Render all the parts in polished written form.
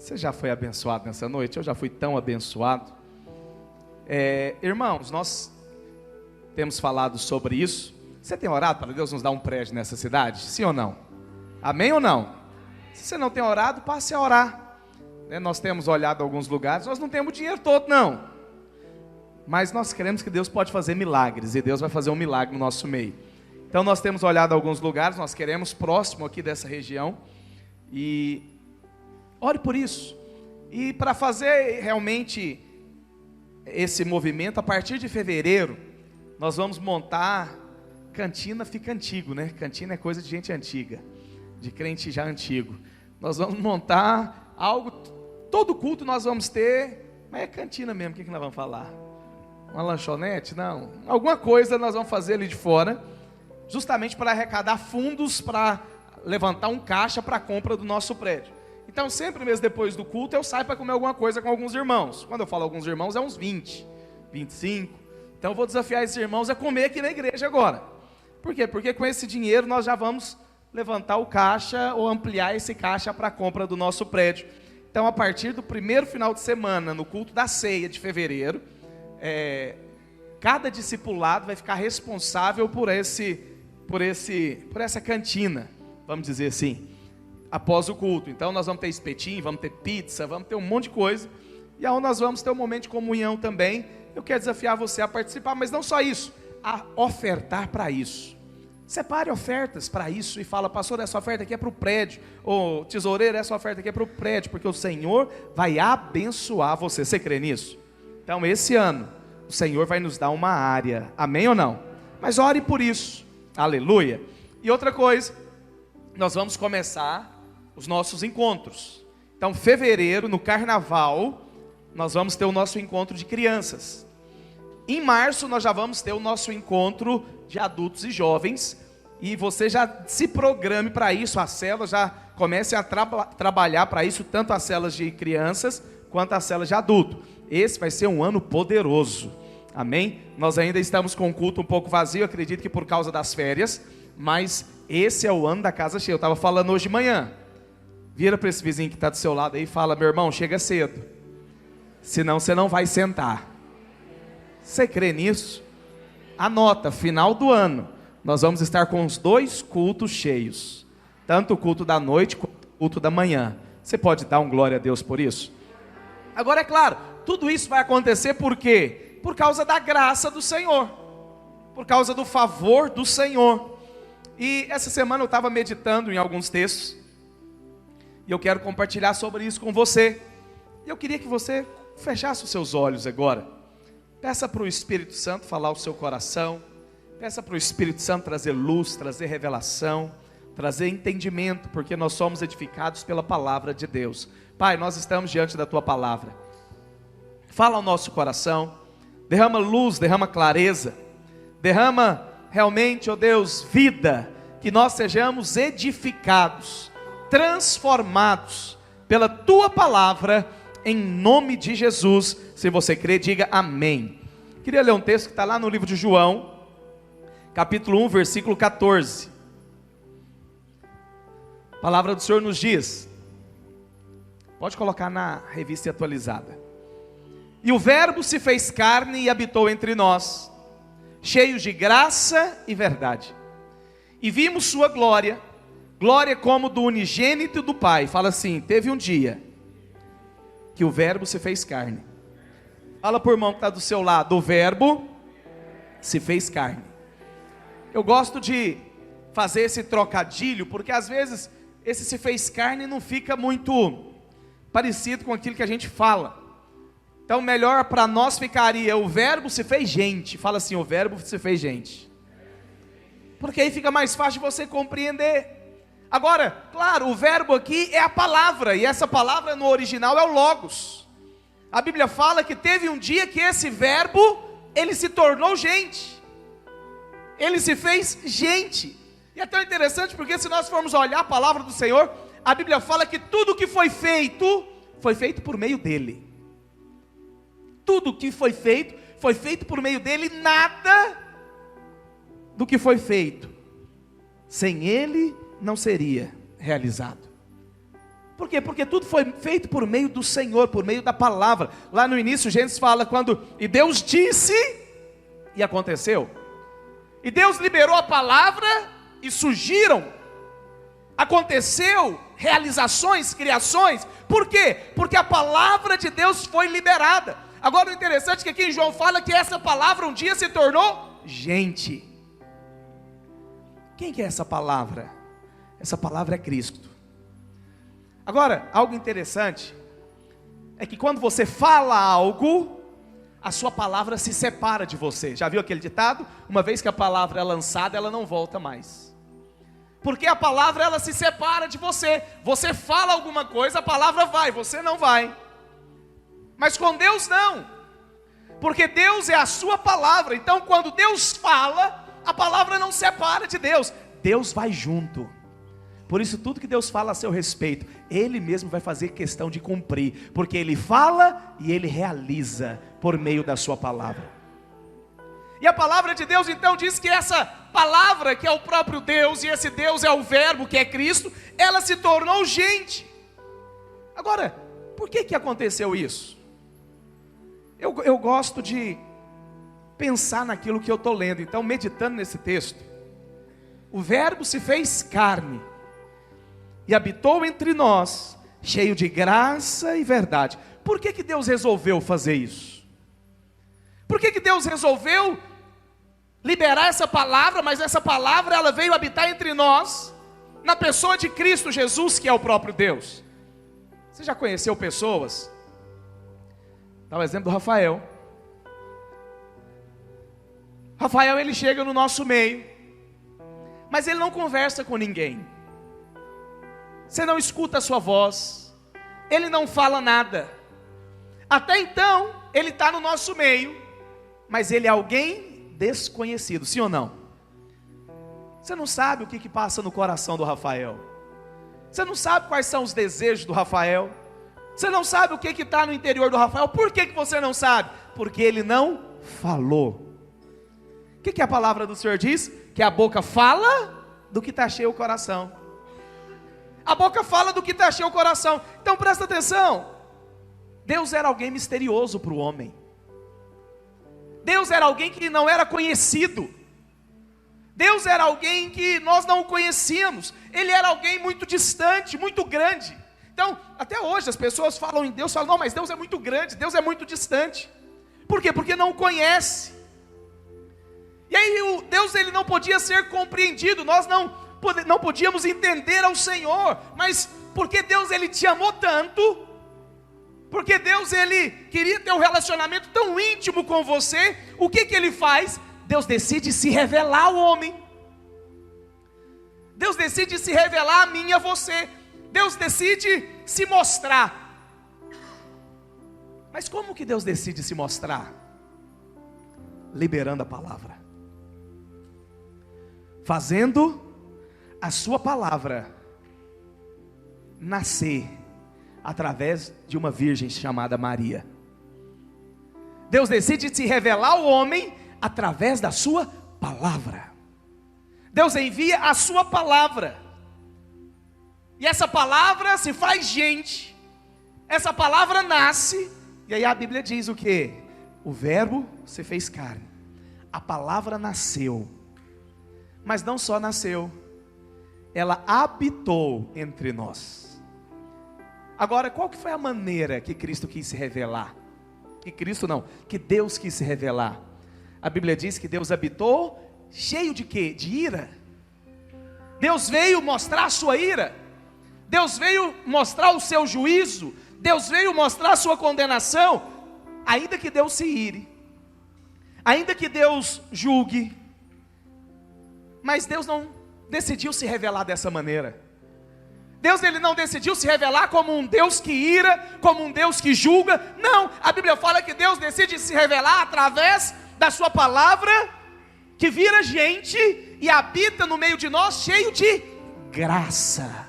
Você já foi abençoado nessa noite? Eu já fui tão abençoado. Irmãos, nós temos falado sobre isso. Você tem orado para Deus nos dar um prédio nessa cidade? Sim ou não? Amém ou não? Se você não tem orado, passe a orar. Nós temos olhado alguns lugares, nós não temos o dinheiro todo não. Mas nós queremos que Deus pode fazer milagres, e Deus vai fazer um milagre no nosso meio. Então nós temos olhado alguns lugares, nós queremos próximo aqui dessa região. E ore por isso. E para fazer realmente esse movimento, a partir de fevereiro, nós vamos montar. Cantina fica antigo, né? Cantina é coisa de gente antiga, de crente já antigo. Nós vamos montar algo, todo culto nós vamos ter, mas é cantina mesmo. O que nós vamos falar? Uma lanchonete? Não. Alguma coisa nós vamos fazer ali de fora, justamente para arrecadar fundos, para levantar um caixa para a compra do nosso prédio. Então sempre mesmo depois do culto eu saio para comer alguma coisa com alguns irmãos. Quando eu falo alguns irmãos é uns 20, 25. Então eu vou desafiar esses irmãos a comer aqui na igreja agora. Por quê? Porque com esse dinheiro nós já vamos levantar o caixa ou ampliar esse caixa para a compra do nosso prédio. Então a partir do primeiro final de semana, no culto da ceia de fevereiro, cada discipulado vai ficar responsável por essa cantina, vamos dizer assim, após o culto. Então nós vamos ter espetinho, vamos ter pizza, vamos ter um monte de coisa, e aí nós vamos ter um momento de comunhão também. Eu quero desafiar você a participar, mas não só isso, a ofertar para isso. Separe ofertas para isso e fala: pastor, essa oferta aqui é para o prédio, ou tesoureiro, essa oferta aqui é para o prédio, porque o Senhor vai abençoar você. Você crê nisso? Então esse ano o Senhor vai nos dar uma área, amém ou não? Mas ore por isso, aleluia. E outra coisa, nós vamos começar os nossos encontros. Então fevereiro, no carnaval, nós vamos ter o nosso encontro de crianças. Em março nós já vamos ter o nosso encontro de adultos e jovens, e você já se programe para isso, as células já comecem a trabalhar para isso, tanto as células de crianças, quanto as células de adulto. Esse vai ser um ano poderoso, amém? Nós ainda estamos com o culto um pouco vazio, acredito que por causa das férias, mas esse é o ano da casa cheia. Eu estava falando hoje de manhã, vira para esse vizinho que está do seu lado aí e fala: meu irmão, chega cedo, senão você não vai sentar. Você crê nisso? Anota, final do ano, nós vamos estar com os 2 cultos cheios, tanto o culto da noite quanto o culto da manhã. Você pode dar um glória a Deus por isso? Agora é claro, tudo isso vai acontecer por quê? Por causa da graça do Senhor, por causa do favor do Senhor. E essa semana eu estava meditando em alguns textos, e eu quero compartilhar sobre isso com você. E eu queria que você fechasse os seus olhos agora. Peça para o Espírito Santo falar o seu coração. Peça para o Espírito Santo trazer luz, trazer revelação, trazer entendimento, porque nós somos edificados pela palavra de Deus. Pai, nós estamos diante da Tua palavra. Fala ao nosso coração, derrama luz, derrama clareza, derrama realmente, ó Deus, vida, que nós sejamos edificados, transformados pela Tua palavra, em nome de Jesus. Se você crê, diga amém. Queria ler um texto que está lá no livro de João, capítulo 1, versículo 14. A palavra do Senhor nos diz, pode colocar na revista atualizada: e o verbo se fez carne e habitou entre nós, cheios de graça e verdade, e vimos sua glória, glória como do unigênito do Pai. Fala assim: teve um dia que o verbo se fez carne. Fala por irmão que está do seu lado: o verbo se fez carne. Eu gosto de fazer esse trocadilho, porque às vezes esse se fez carne não fica muito parecido com aquilo que a gente fala. Então melhor para nós ficaria: o verbo se fez gente. Fala assim: o verbo se fez gente, porque aí fica mais fácil de você compreender. Agora, claro, o verbo aqui é a palavra, e essa palavra no original é o logos. A Bíblia fala que teve um dia que esse verbo, ele se tornou gente, ele se fez gente. E é tão interessante porque se nós formos olhar a palavra do Senhor, a Bíblia fala que tudo que foi feito por meio dele. Tudo que foi feito por meio dele. Nada do que foi feito sem ele não seria realizado. Por quê? Porque tudo foi feito por meio do Senhor, por meio da palavra. Lá no início, Gênesis fala e Deus disse, e aconteceu. E Deus liberou a palavra e surgiram, aconteceu, realizações, criações. Por quê? Porque a palavra de Deus foi liberada. Agora o interessante é que aqui em João fala que essa palavra um dia se tornou gente. Quem que é essa palavra? Essa palavra é Cristo. Agora, algo interessante é que quando você fala algo, a sua palavra se separa de você. Já viu aquele ditado? Uma vez que a palavra é lançada, ela não volta mais. Porque a palavra, ela se separa de você. Você fala alguma coisa, a palavra vai, você não vai. Mas com Deus não. Porque Deus é a sua palavra. Então quando Deus fala, a palavra não separa de Deus. Deus vai junto. Por isso tudo que Deus fala a seu respeito, Ele mesmo vai fazer questão de cumprir. Porque Ele fala e Ele realiza por meio da sua palavra. E a palavra de Deus então diz que essa palavra que é o próprio Deus, e esse Deus é o verbo que é Cristo, ela se tornou gente. Agora, por que aconteceu isso? Eu gosto de pensar naquilo que eu estou lendo. Então, meditando nesse texto, o verbo se fez carne e habitou entre nós, cheio de graça e verdade. Por que Deus resolveu fazer isso? Por que Deus resolveu liberar essa palavra, mas essa palavra ela veio habitar entre nós, na pessoa de Cristo Jesus, que é o próprio Deus? Você já conheceu pessoas? Dá o exemplo do Rafael. Rafael, ele chega no nosso meio, mas ele não conversa com ninguém. Você não escuta a sua voz, ele não fala nada. Até então, ele está no nosso meio, mas ele é alguém desconhecido, sim ou não? Você não sabe o que passa no coração do Rafael. Você não sabe quais são os desejos do Rafael. Você não sabe o que está no interior do Rafael. Por que você não sabe? Porque ele não falou. O que a palavra do Senhor diz? Que a boca fala do que está cheio o coração. A boca fala do que está cheio o coração. Então presta atenção. Deus era alguém misterioso para o homem. Deus era alguém que não era conhecido. Deus era alguém que nós não conhecíamos. Ele era alguém muito distante, muito grande. Então, até hoje as pessoas falam em Deus, falam, não, mas Deus é muito grande, Deus é muito distante. Por quê? Porque não conhece. E aí o Deus, ele não podia ser compreendido, nós não podíamos entender ao Senhor. Mas porque Deus, ele te amou tanto, porque Deus, ele queria ter um relacionamento tão íntimo com você, o que ele faz? Deus decide se revelar ao homem. Deus decide se revelar a mim e a você. Deus decide se mostrar. Mas como que Deus decide se mostrar? Liberando a palavra. Fazendo a sua palavra nascer através de uma virgem chamada Maria. Deus decide se revelar ao homem através da sua palavra. Deus envia a sua palavra. E essa palavra se faz gente. Essa palavra nasce. E aí a Bíblia diz o quê? O verbo se fez carne. A palavra nasceu. Mas não só nasceu, ela habitou entre nós. Agora, qual que foi a maneira que Cristo quis se revelar? Que Deus quis se revelar. A Bíblia diz que Deus habitou cheio de quê? De ira. Deus veio mostrar a sua ira. Deus veio mostrar o seu juízo. Deus veio mostrar a sua condenação. Ainda que Deus se ire, ainda que Deus julgue, mas Deus não decidiu se revelar dessa maneira. Deus, ele não decidiu se revelar como um Deus que ira, como um Deus que julga. Não, a Bíblia fala que Deus decide se revelar através da sua palavra, que vira gente e habita no meio de nós, cheio de graça.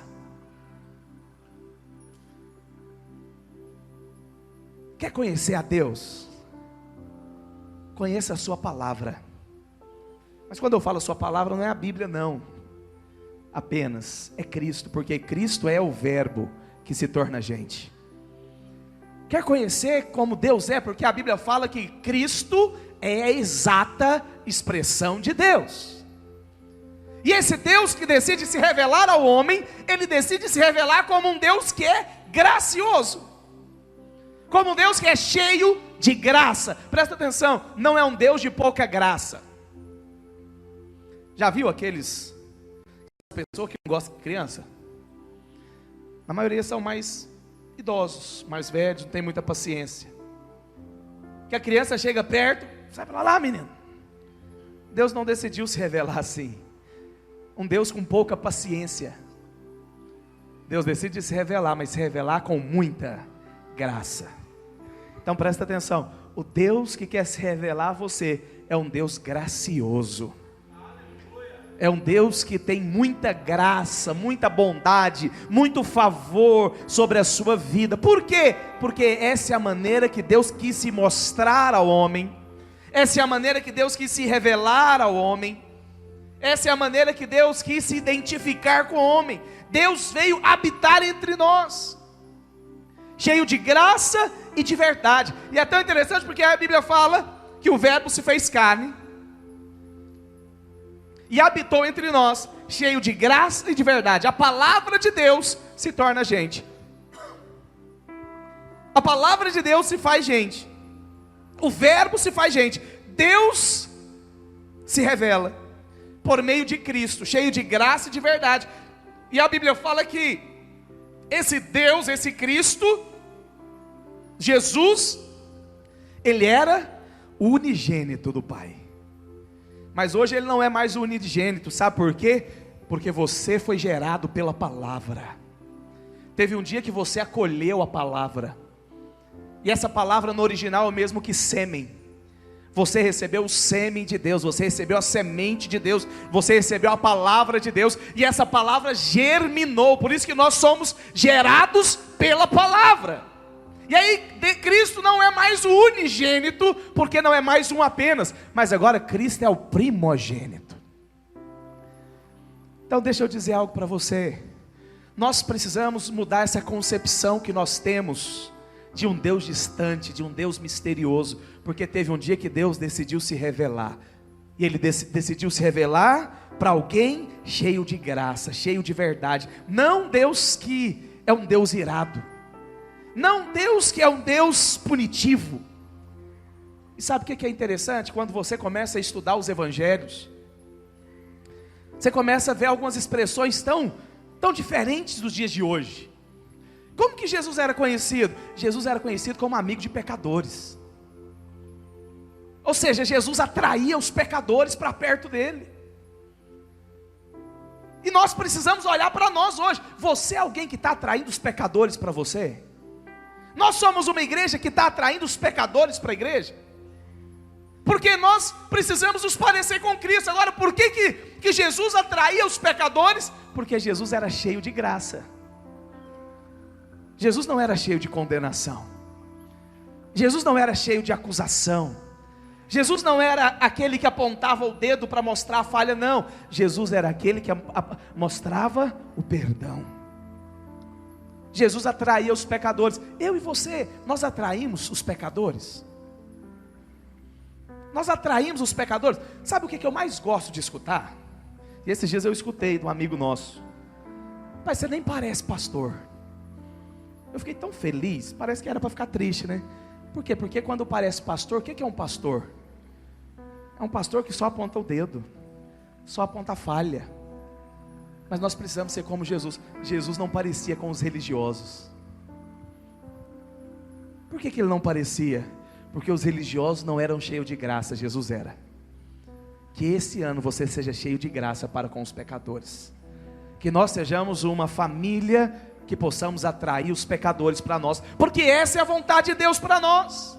Quer conhecer a Deus? Conheça a sua palavra. Mas quando eu falo a sua palavra, não é a Bíblia não, apenas, é Cristo, porque Cristo é o verbo que se torna gente. Quer conhecer como Deus é? Porque a Bíblia fala que Cristo é a exata expressão de Deus. E esse Deus que decide se revelar ao homem, ele decide se revelar como um Deus que é gracioso, como um Deus que é cheio de graça. Presta atenção, não é um Deus de pouca graça. Já viu aquelas pessoas que não gostam de criança? Na maioria são mais idosos, mais velhos, não tem muita paciência. Que a criança chega perto, sai para lá, menino. Deus não decidiu se revelar assim. Um Deus com pouca paciência. Deus decide se revelar, mas se revelar com muita graça. Então presta atenção, o Deus que quer se revelar a você é um Deus gracioso. É um Deus que tem muita graça, muita bondade, muito favor sobre a sua vida. Por quê? Porque essa é a maneira que Deus quis se mostrar ao homem. Essa é a maneira que Deus quis se revelar ao homem. Essa é a maneira que Deus quis se identificar com o homem. Deus veio habitar entre nós, cheio de graça e de verdade. E é tão interessante porque a Bíblia fala que o Verbo se fez carne e habitou entre nós, cheio de graça e de verdade. A palavra de Deus se torna gente. A palavra de Deus se faz gente. O Verbo se faz gente. Deus se revela por meio de Cristo, cheio de graça e de verdade. E a Bíblia fala que esse Deus, esse Cristo, Jesus, ele era o unigênito do Pai. Mas hoje ele não é mais o unigênito, sabe por quê? Porque você foi gerado pela palavra. Teve um dia que você acolheu a palavra, e essa palavra no original é o mesmo que sêmen. Você recebeu o sêmen de Deus, você recebeu a semente de Deus, você recebeu a palavra de Deus, e essa palavra germinou. Por isso que nós somos gerados pela palavra. E aí Cristo não é mais o unigênito, porque não é mais um apenas, mas agora Cristo é o primogênito. Então deixa eu dizer algo para você. Nós precisamos mudar essa concepção que nós temos de um Deus distante, de um Deus misterioso, porque teve um dia que Deus decidiu se revelar, e Ele decidiu se revelar para alguém cheio de graça, cheio de verdade. Não Deus que é um Deus irado, não Deus que é um Deus punitivo. E sabe o que é interessante? Quando você começa a estudar os evangelhos, você começa a ver algumas expressões tão diferentes dos dias de hoje. Como que Jesus era conhecido? Jesus era conhecido como amigo de pecadores. Ou seja, Jesus atraía os pecadores para perto dele. E nós precisamos olhar para nós hoje. Você é alguém que está atraindo os pecadores para você? Nós somos uma igreja que está atraindo os pecadores para a igreja? Porque nós precisamos nos parecer com Cristo. Agora, por que Jesus atraía os pecadores? Porque Jesus era cheio de graça. Jesus não era cheio de condenação. Jesus não era cheio de acusação. Jesus não era aquele que apontava o dedo para mostrar a falha, não. Jesus era aquele que mostrava o perdão. Jesus atraía os pecadores. Eu e você, nós atraímos os pecadores? Nós atraímos os pecadores. Sabe o que eu mais gosto de escutar? E esses dias eu escutei de um amigo nosso: pai, você nem parece pastor. Eu fiquei tão feliz, parece que era para ficar triste, né? Por quê? Porque quando parece pastor, o que é um pastor? É um pastor que só aponta o dedo, só aponta a falha. Mas nós precisamos ser como Jesus. Jesus não parecia com os religiosos. Por que ele não parecia? Porque os religiosos não eram cheios de graça, Jesus era. Que esse ano você seja cheio de graça para com os pecadores. Que nós sejamos uma família que possamos atrair os pecadores para nós, porque essa é a vontade de Deus para nós.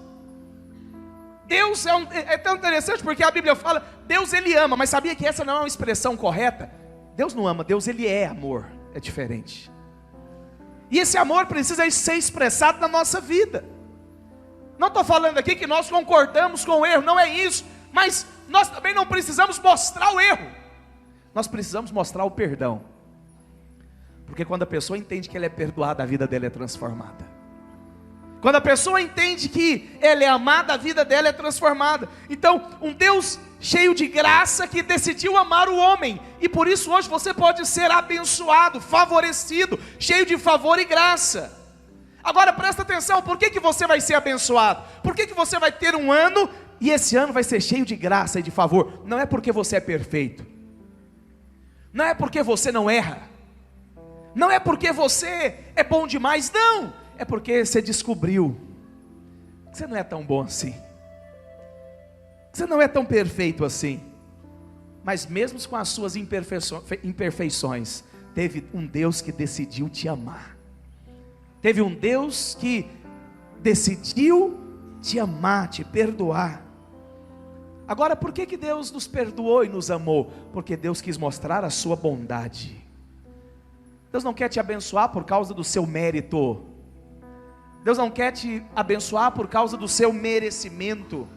Deus é tão interessante, porque a Bíblia fala, Deus ele ama, mas sabia que essa não é uma expressão correta? Deus não ama, Deus ele é amor, é diferente. E esse amor precisa ser expressado na nossa vida. Não estou falando aqui que nós concordamos com o erro, não é isso, mas nós também não precisamos mostrar o erro, nós precisamos mostrar o perdão. Porque quando a pessoa entende que ela é perdoada, a vida dela é transformada. Quando a pessoa entende que ela é amada, a vida dela é transformada. Então, um Deus cheio de graça que decidiu amar o homem. E por isso hoje você pode ser abençoado, favorecido, cheio de favor e graça. Agora presta atenção, por que você vai ser abençoado? Por que você vai ter um ano e esse ano vai ser cheio de graça e de favor? Não é porque você é perfeito. Não é porque você não erra. Não é porque você é bom demais, não. É porque você descobriu que você não é tão bom assim. Você não é tão perfeito assim. Mas mesmo com as suas imperfeições, teve um Deus que decidiu te amar. Teve um Deus que decidiu te amar, te perdoar. Agora, por que Deus nos perdoou e nos amou? Porque Deus quis mostrar a sua bondade. Deus não quer te abençoar por causa do seu mérito. Deus não quer te abençoar por causa do seu merecimento.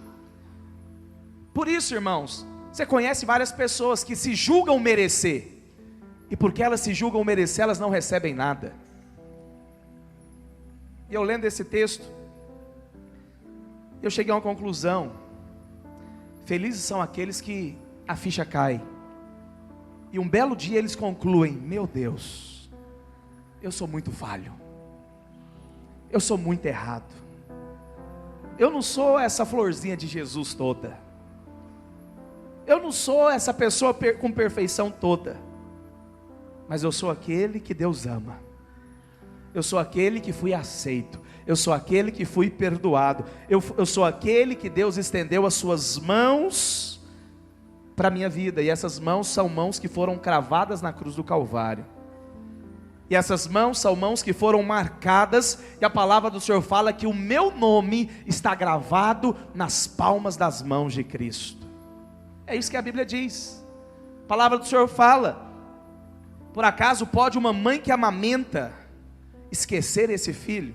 Por isso, irmãos, você conhece várias pessoas que se julgam merecer. E porque elas se julgam merecer, elas não recebem nada. E eu lendo esse texto, eu cheguei a uma conclusão. Felizes são aqueles que a ficha cai. E um belo dia eles concluem: meu Deus, eu sou muito falho. Eu sou muito errado. Eu não sou essa florzinha de Jesus toda. Eu não sou essa pessoa com perfeição toda. Mas eu sou aquele que Deus ama. Eu sou aquele que fui aceito. Eu sou aquele que fui perdoado. Eu sou aquele que Deus estendeu as suas mãos para a minha vida. E essas mãos são mãos que foram cravadas na cruz do Calvário. E essas mãos são mãos que foram marcadas, e a palavra do Senhor fala que o meu nome está gravado nas palmas das mãos de Cristo. É isso que a Bíblia diz. A palavra do Senhor fala: por acaso pode uma mãe que amamenta esquecer esse filho?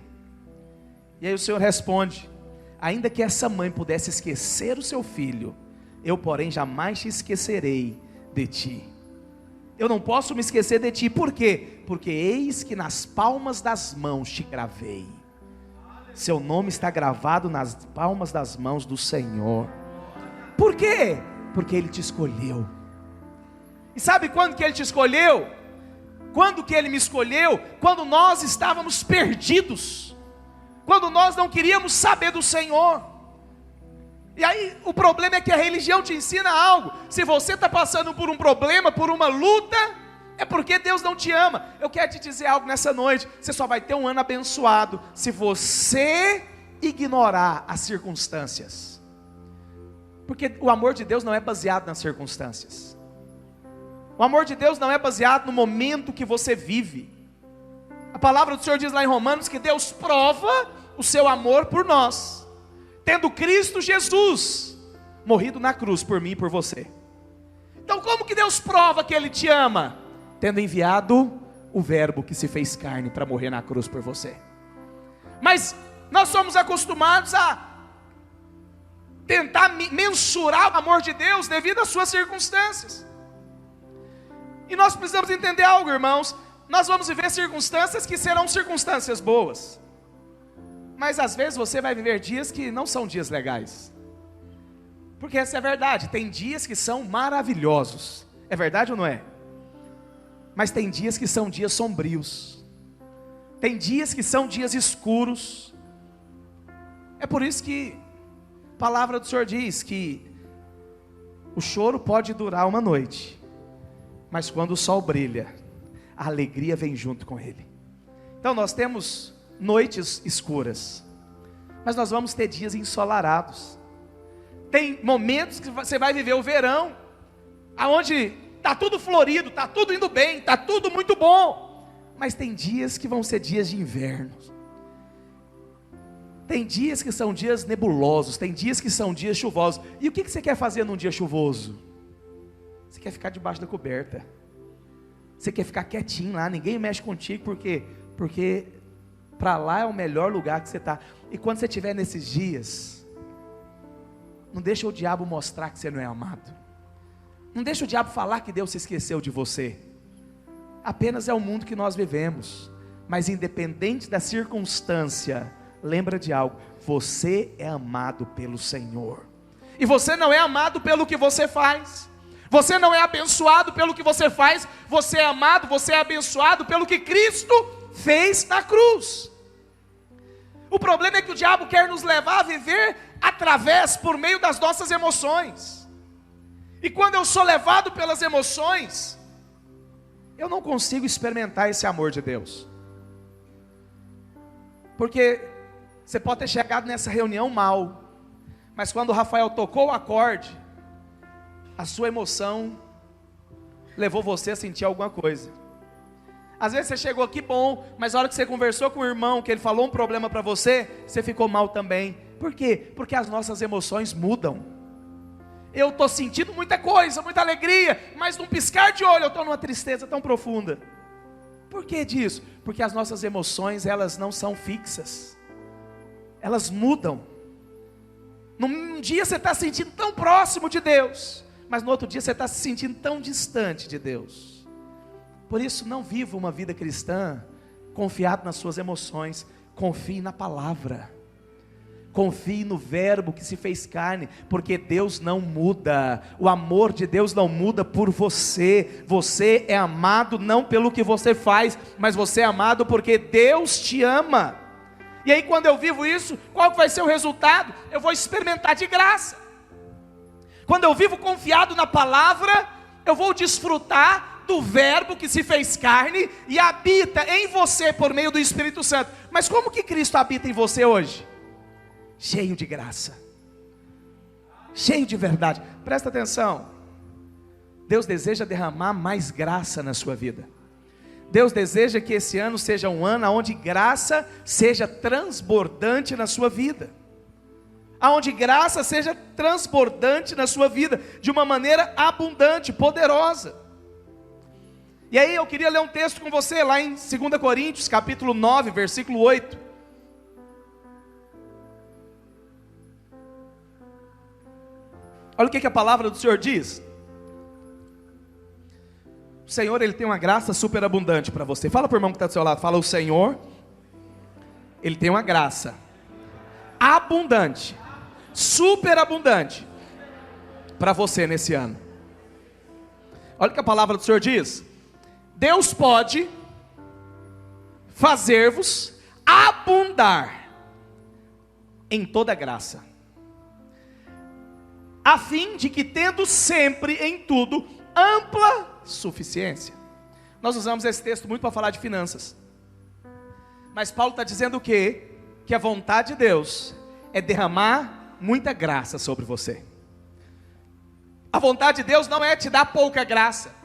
E aí o Senhor responde: ainda que essa mãe pudesse esquecer o seu filho, eu porém jamais te esquecerei de ti. Eu não posso me esquecer de ti. Por quê? Porque eis que nas palmas das mãos te gravei. Seu nome está gravado nas palmas das mãos do Senhor. Por quê? Porque Ele te escolheu. E sabe quando que Ele te escolheu? Quando que Ele me escolheu? Quando nós estávamos perdidos. Quando nós não queríamos saber do Senhor. E aí o problema é que a religião te ensina algo. Se você está passando por um problema, por uma luta, é porque Deus não te ama. Eu quero te dizer algo nessa noite: você só vai ter um ano abençoado se você ignorar as circunstâncias. Porque o amor de Deus não é baseado nas circunstâncias. O amor de Deus não é baseado no momento que você vive. A palavra do Senhor diz lá em Romanos que Deus prova o seu amor por nós, tendo Cristo Jesus morrido na cruz por mim e por você. Então como que Deus prova que Ele te ama? Tendo enviado o verbo que se fez carne para morrer na cruz por você. Mas nós somos acostumados a tentar mensurar o amor de Deus devido às suas circunstâncias. E nós precisamos entender algo, irmãos. Nós vamos viver circunstâncias que serão circunstâncias boas. Mas às vezes você vai viver dias que não são dias legais. Porque essa é a verdade. Tem dias que são maravilhosos. É verdade ou não é? Mas tem dias que são dias sombrios. Tem dias que são dias escuros. É por isso que a palavra do Senhor diz que o choro pode durar uma noite, mas quando o sol brilha, a alegria vem junto com ele. Então nós temos noites escuras, mas nós vamos ter dias ensolarados. Tem momentos que você vai viver o verão, aonde está tudo florido, está tudo indo bem, está tudo muito bom. Mas tem dias que vão ser dias de inverno. Tem dias que são dias nebulosos, tem dias que são dias chuvosos. E o que você quer fazer num dia chuvoso? Você quer ficar debaixo da coberta. Você quer ficar quietinho lá, ninguém mexe contigo, por quê? Porque para lá é o melhor lugar que você está. E quando você estiver nesses dias, não deixa o diabo mostrar que você não é amado. Não deixa o diabo falar que Deus se esqueceu de você. apenas é o mundo que nós vivemos. Mas independente da circunstância, lembra de algo: você é amado pelo Senhor. E você não é amado pelo que você faz. Você não é abençoado pelo que você faz. Você é amado, você é abençoado pelo que Cristo fez na cruz. O problema é que o diabo quer nos levar a viver por meio das nossas emoções. E quando eu sou levado pelas emoções, eu não consigo experimentar esse amor de Deus. Porque você pode ter chegado nessa reunião mal, mas quando o Rafael tocou o acorde, a sua emoção levou você a sentir alguma coisa. Às vezes você chegou aqui bom, mas na hora que você conversou com o irmão, que ele falou um problema para você, você ficou mal também. Por quê? Porque as nossas emoções mudam. Eu estou sentindo muita coisa, muita alegria, mas num piscar de olho eu estou numa tristeza tão profunda. Por que disso? Porque as nossas emoções, elas não são fixas. Elas mudam. Num dia você está se sentindo tão próximo de Deus, mas no outro dia você está se sentindo tão distante de Deus. Por isso, não viva uma vida cristã confiado nas suas emoções. Confie na palavra. Confie no verbo que se fez carne, porque Deus não muda. O amor de Deus não muda por você. Você é amado não pelo que você faz, mas você é amado porque Deus te ama. E aí quando eu vivo isso, qual vai ser o resultado? Eu vou experimentar de graça. Quando eu vivo confiado na palavra, eu vou desfrutar do verbo que se fez carne e habita em você por meio do Espírito Santo. Mas como que Cristo habita em você hoje? Cheio de graça, cheio de verdade. Presta atenção, Deus deseja derramar mais graça na sua vida. Deus deseja que esse ano seja um ano onde graça seja transbordante na sua vida, aonde graça seja transbordante na sua vida, de uma maneira abundante, poderosa. E aí eu queria ler um texto com você, lá em 2 Coríntios, capítulo 9, versículo 8. Olha o que a palavra do Senhor diz. O Senhor, Ele tem uma graça superabundante para você. Fala para o irmão que está do seu lado, fala: o Senhor, Ele tem uma graça abundante, superabundante para você nesse ano. Olha o que a palavra do Senhor diz. Deus pode fazer-vos abundar em toda graça, a fim de que, tendo sempre em tudo ampla suficiência. Nós usamos esse texto muito para falar de finanças, mas Paulo está dizendo o quê? Que a vontade de Deus é derramar muita graça sobre você. A vontade de Deus não é te dar pouca graça.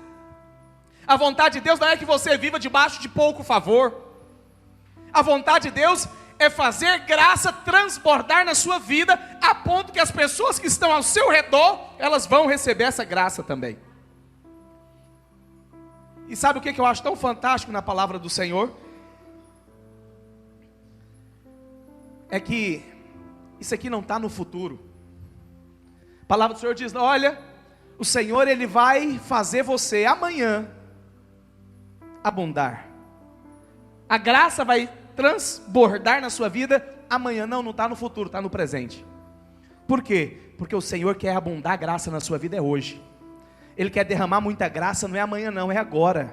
A vontade de Deus não é que você viva debaixo de pouco favor. A vontade de Deus é fazer graça transbordar na sua vida, a ponto que as pessoas que estão ao seu redor, elas vão receber essa graça também. E sabe o que eu acho tão fantástico na palavra do Senhor? É que isso aqui não está no futuro. A palavra do Senhor diz: olha, o Senhor, Ele vai fazer você amanhã abundar. A graça vai transbordar na sua vida amanhã. Não está no futuro, está no presente. Por quê? Porque o Senhor quer abundar graça na sua vida é hoje. Ele quer derramar muita graça, não é amanhã não, é agora.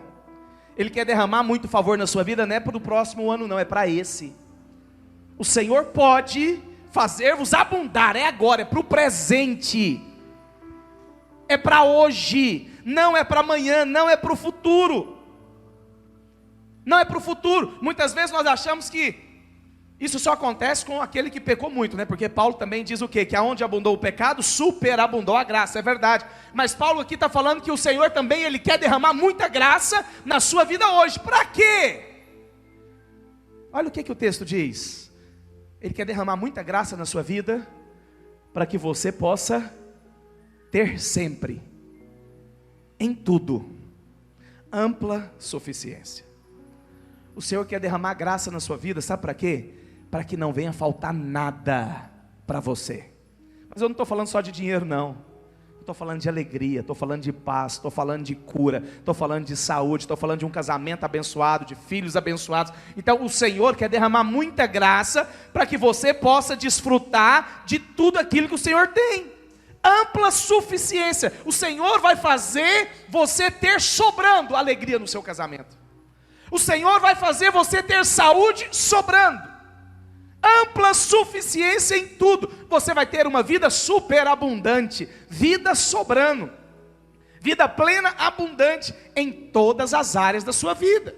Ele quer derramar muito favor na sua vida, não é para o próximo ano não, é para esse. O Senhor pode fazer-vos abundar, é agora, é para o presente. É para hoje, não é para amanhã, não é para o futuro. Não é para o futuro. Muitas vezes nós achamos que isso só acontece com aquele que pecou muito, né? Porque Paulo também diz o quê? Que aonde abundou o pecado, superabundou a graça, é verdade. Mas Paulo aqui está falando que o Senhor também, Ele quer derramar muita graça na sua vida hoje. Para quê? Olha o que o texto diz. Ele quer derramar muita graça na sua vida, para que você possa ter sempre, em tudo, ampla suficiência. O Senhor quer derramar graça na sua vida, sabe para quê? Para que não venha faltar nada para você. Mas eu não estou falando só de dinheiro não. Estou falando de alegria, estou falando de paz, estou falando de cura, estou falando de saúde, estou falando de um casamento abençoado, de filhos abençoados. Então o Senhor quer derramar muita graça para que você possa desfrutar de tudo aquilo que o Senhor tem. Ampla suficiência. O Senhor vai fazer você ter sobrando alegria no seu casamento. O Senhor vai fazer você ter saúde sobrando. Ampla suficiência em tudo. Você vai ter uma vida superabundante, vida sobrando, vida plena, abundante em todas as áreas da sua vida.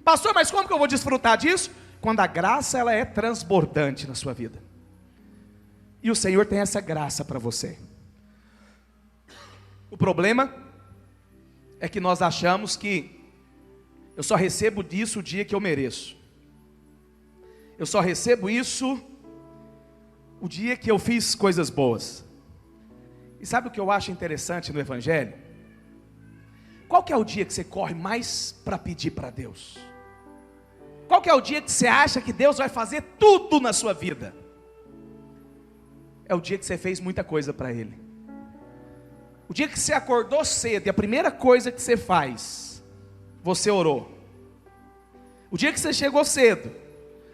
Pastor, mas como que eu vou desfrutar disso? Quando a graça ela é transbordante na sua vida. E o Senhor tem essa graça para você. O problema é que nós achamos que eu só recebo disso o dia que eu mereço. Eu só recebo isso o dia que eu fiz coisas boas. E sabe o que eu acho interessante no Evangelho? Qual que é o dia que você corre mais para pedir para Deus? Qual que é o dia que você acha que Deus vai fazer tudo na sua vida? É o dia que você fez muita coisa para Ele. O dia que você acordou cedo e a primeira coisa que você faz, você orou. O dia que você chegou cedo,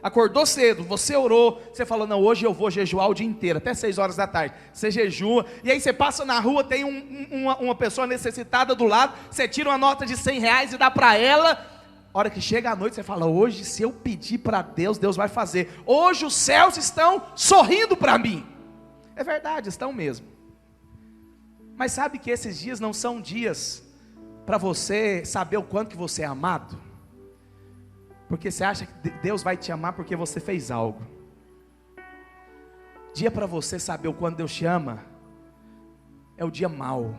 acordou cedo, você orou, você falou, não, hoje eu vou jejuar o dia inteiro, até 6 horas da tarde, você jejua, e aí você passa na rua, tem uma pessoa necessitada do lado, você tira uma nota de R$100 e dá para ela, a hora que chega a noite, você fala, hoje se eu pedir para Deus, Deus vai fazer, hoje os céus estão sorrindo para mim, é verdade, estão mesmo, mas sabe que esses dias não são dias para você saber o quanto que você é amado? Porque você acha que Deus vai te amar porque você fez algo. Dia para você saber o quanto Deus te ama é o dia mau.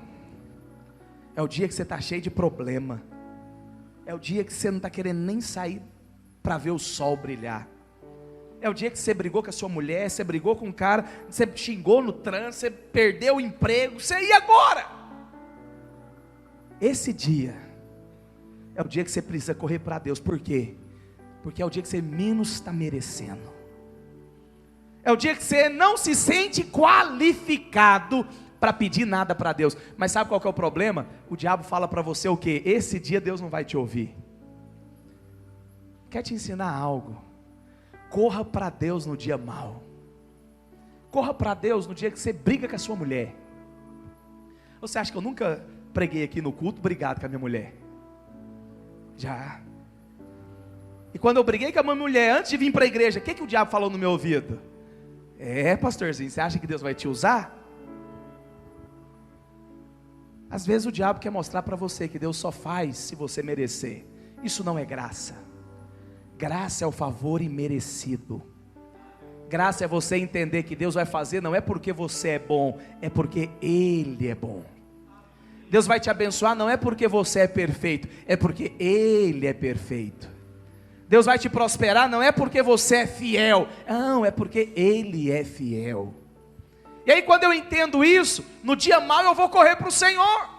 É o dia que você está cheio de problema. É o dia que você não está querendo nem sair para ver o sol brilhar. É o dia que você brigou com a sua mulher, você brigou com o cara, você xingou no trânsito, você perdeu o emprego, e agora? Esse dia é o dia que você precisa correr para Deus. Por quê? Porque é o dia que você menos está merecendo. É o dia que você não se sente qualificado para pedir nada para Deus. Mas sabe qual que é o problema? O diabo fala para você o quê? Esse dia Deus não vai te ouvir. Quer te ensinar algo? Corra para Deus no dia mau. Corra para Deus no dia que você briga com a sua mulher. Você acha que eu nunca preguei aqui no culto brigado com a minha mulher? Já. E quando eu briguei com a minha mulher, antes de vir para a igreja, o que o diabo falou no meu ouvido? Pastorzinho, você acha que Deus vai te usar? Às vezes o diabo quer mostrar para você que Deus só faz se você merecer. Isso não é graça. Graça é o favor imerecido. Graça é você entender que Deus vai fazer, não é porque você é bom, é porque Ele é bom. Deus vai te abençoar, não é porque você é perfeito, é porque Ele é perfeito. Deus vai te prosperar, não é porque você é fiel, não, é porque Ele é fiel. E aí quando eu entendo isso, no dia mau eu vou correr para o Senhor.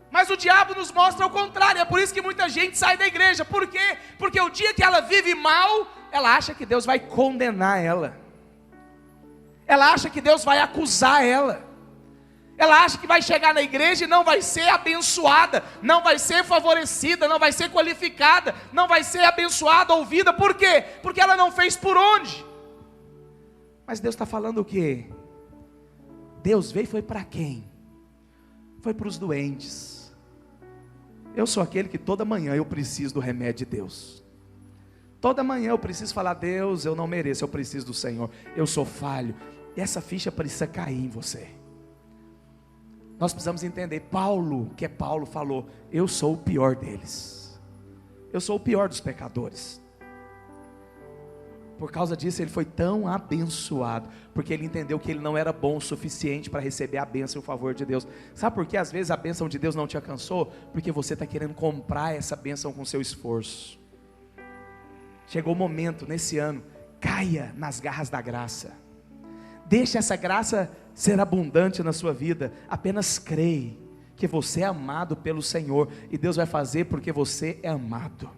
Mas o diabo nos mostra o contrário, é por isso que muita gente sai da igreja. Por quê? Porque o dia que ela vive mal, ela acha que Deus vai condenar ela. Ela acha que Deus vai acusar ela. Ela acha que vai chegar na igreja e não vai ser abençoada, não vai ser favorecida, não vai ser qualificada, não vai ser abençoada, ouvida. Por quê? Porque ela não fez por onde? Mas Deus está falando o quê? Deus veio e foi para quem? Foi para os doentes. Eu sou aquele que toda manhã eu preciso do remédio de Deus. Toda manhã eu preciso falar, Deus, eu não mereço, eu preciso do Senhor. Eu sou falho. E essa ficha precisa cair em você. Nós precisamos entender, Paulo falou, eu sou o pior deles. Eu sou o pior dos pecadores. Por causa disso ele foi tão abençoado, porque ele entendeu que ele não era bom o suficiente para receber a bênção e o favor de Deus. Sabe por que às vezes a bênção de Deus não te alcançou? Porque você está querendo comprar essa bênção com seu esforço. Chegou o momento nesse ano, caia nas garras da graça. Deixe essa graça ser abundante na sua vida. Apenas creia que você é amado pelo Senhor, e Deus vai fazer porque você é amado.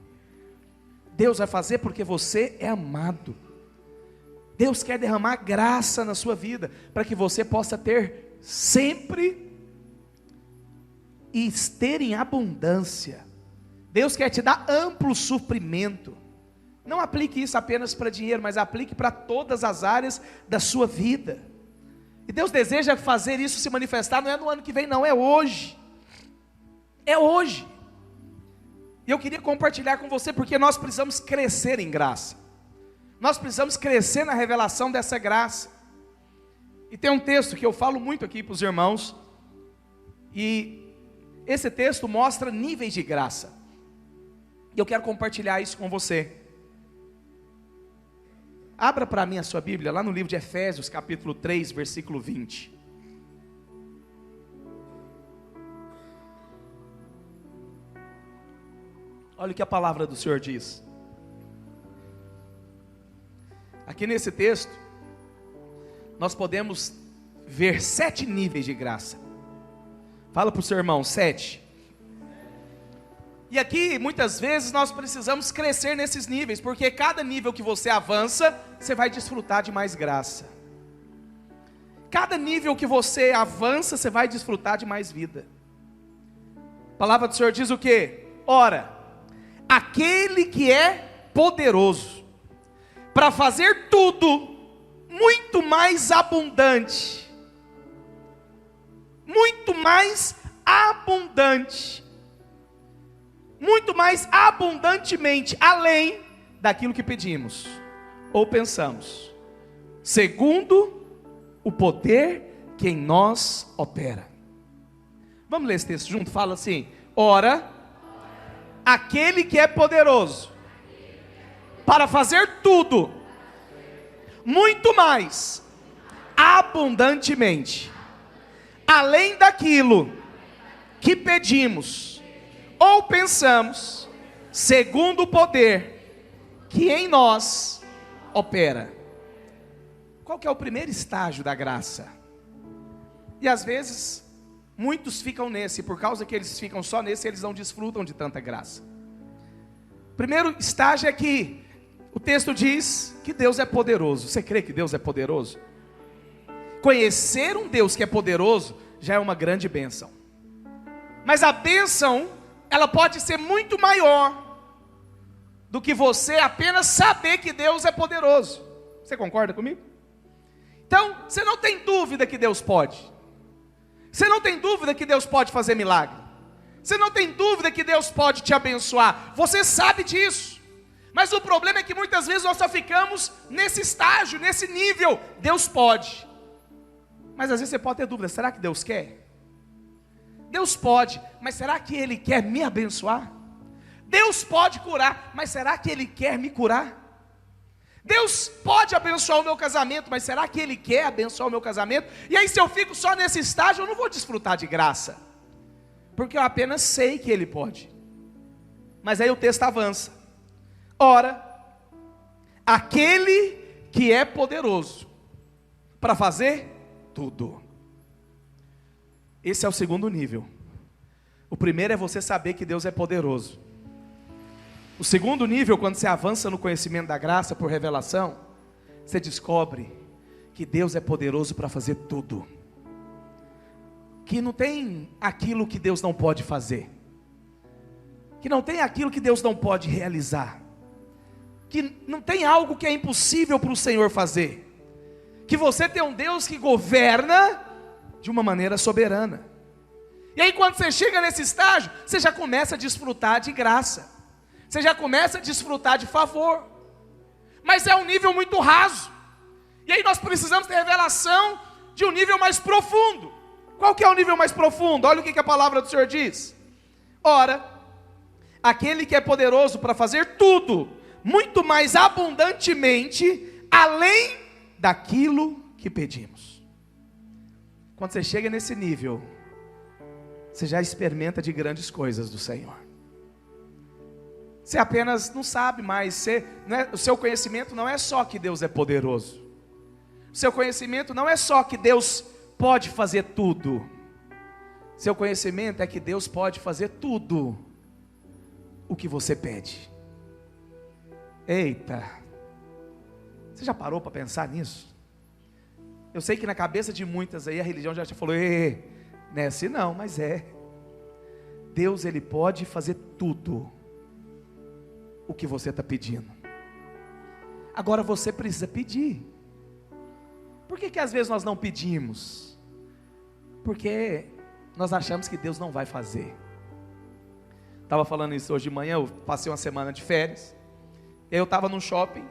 Deus vai fazer porque você é amado. Deus quer derramar graça na sua vida, para que você possa ter sempre e ter em abundância. Deus quer te dar amplo suprimento. Não aplique isso apenas para dinheiro, mas aplique para todas as áreas da sua vida. E Deus deseja fazer isso se manifestar, não é no ano que vem não, é hoje. É hoje. E eu queria compartilhar com você, porque nós precisamos crescer em graça. Nós precisamos crescer na revelação dessa graça. E tem um texto que eu falo muito aqui para os irmãos, e esse texto mostra níveis de graça. E eu quero compartilhar isso com você. Abra para mim a sua Bíblia, lá no livro de Efésios, capítulo 3, versículo 20. Olha o que a palavra do Senhor diz. Aqui nesse texto, nós podemos ver 7 níveis de graça. Fala para o seu irmão, 7. E aqui, muitas vezes, nós precisamos crescer nesses níveis, porque cada nível que você avança, você vai desfrutar de mais graça. Cada nível que você avança, você vai desfrutar de mais vida. A palavra do Senhor diz o quê? Ora, aquele que é poderoso para fazer tudo muito mais abundante, muito mais abundantemente, além daquilo que pedimos ou pensamos, segundo o poder que em nós opera. Vamos ler esse texto junto? Fala assim: ora, aquele que é poderoso para fazer tudo muito mais abundantemente, além daquilo que pedimos ou pensamos, segundo o poder que em nós opera. Qual que é o primeiro estágio da graça? E às vezes muitos ficam nesse, e por causa que eles ficam só nesse, eles não desfrutam de tanta graça. O primeiro estágio é que o texto diz que Deus é poderoso. Você crê que Deus é poderoso? Conhecer um Deus que é poderoso já é uma grande bênção. Mas a bênção, ela pode ser muito maior do que você apenas saber que Deus é poderoso. Você concorda comigo? Então, você não tem dúvida que Deus pode. Você não tem dúvida que Deus pode fazer milagre. Você não tem dúvida que Deus pode te abençoar. Você sabe disso. Mas o problema é que muitas vezes nós só ficamos nesse estágio, nesse nível. Deus pode. Mas às vezes você pode ter dúvida, será que Deus quer? Deus pode, mas será que Ele quer me abençoar? Deus pode curar, mas será que Ele quer me curar? Deus pode abençoar o meu casamento, mas será que Ele quer abençoar o meu casamento? E aí se eu fico só nesse estágio, eu não vou desfrutar de graça, porque eu apenas sei que Ele pode. Mas aí o texto avança. Ora, aquele que é poderoso para fazer tudo. Esse é o segundo nível. O primeiro é você saber que Deus é poderoso. O segundo nível, quando você avança no conhecimento da graça por revelação, você descobre que Deus é poderoso para fazer tudo. Que não tem aquilo que Deus não pode fazer. Que não tem aquilo que Deus não pode realizar. Que não tem algo que é impossível para o Senhor fazer. Que você tem um Deus que governa de uma maneira soberana. E aí quando você chega nesse estágio, você já começa a desfrutar de graça. Você já começa a desfrutar de favor. Mas é um nível muito raso. E aí nós precisamos ter revelação de um nível mais profundo. Qual que é o nível mais profundo? Olha o que a palavra do Senhor diz. Ora, aquele que é poderoso para fazer tudo, muito mais abundantemente, além daquilo que pedimos. Quando você chega nesse nível, você já experimenta de grandes coisas do Senhor. Você apenas não sabe mais, o seu conhecimento não é só que Deus é poderoso. O seu conhecimento não é só que Deus pode fazer tudo. Seu conhecimento é que Deus pode fazer tudo o que você pede. Eita, você já parou para pensar nisso? Eu sei que na cabeça de muitas aí a religião já te falou, não é assim não, mas é. Deus, Ele pode fazer tudo o que você está pedindo. Agora você precisa pedir. Por que às vezes nós não pedimos? Porque nós achamos que Deus não vai fazer. Estava falando isso hoje de manhã, eu passei uma semana de férias. E aí eu estava no shopping.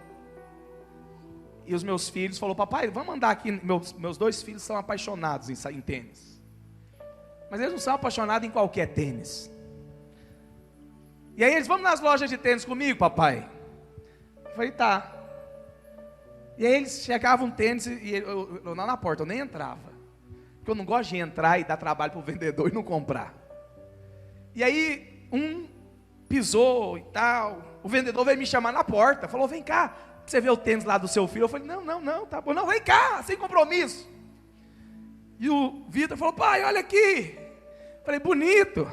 E os meus filhos falaram, papai, vamos andar aqui. Meus dois filhos são apaixonados em tênis. Mas eles não são apaixonados em qualquer tênis. E aí eles, vamos nas lojas de tênis comigo, papai? Eu falei, tá. E aí eles chegavam tênis e eu lá na porta, eu nem entrava. Porque eu não gosto de entrar e dar trabalho para o vendedor e não comprar. E aí um pisou e tal. O vendedor veio me chamar na porta, falou, vem cá, você vê o tênis lá do seu filho? Eu falei, não, tá bom. Não, vem cá, sem compromisso. E o Vitor falou, pai, olha aqui. Eu falei, bonito.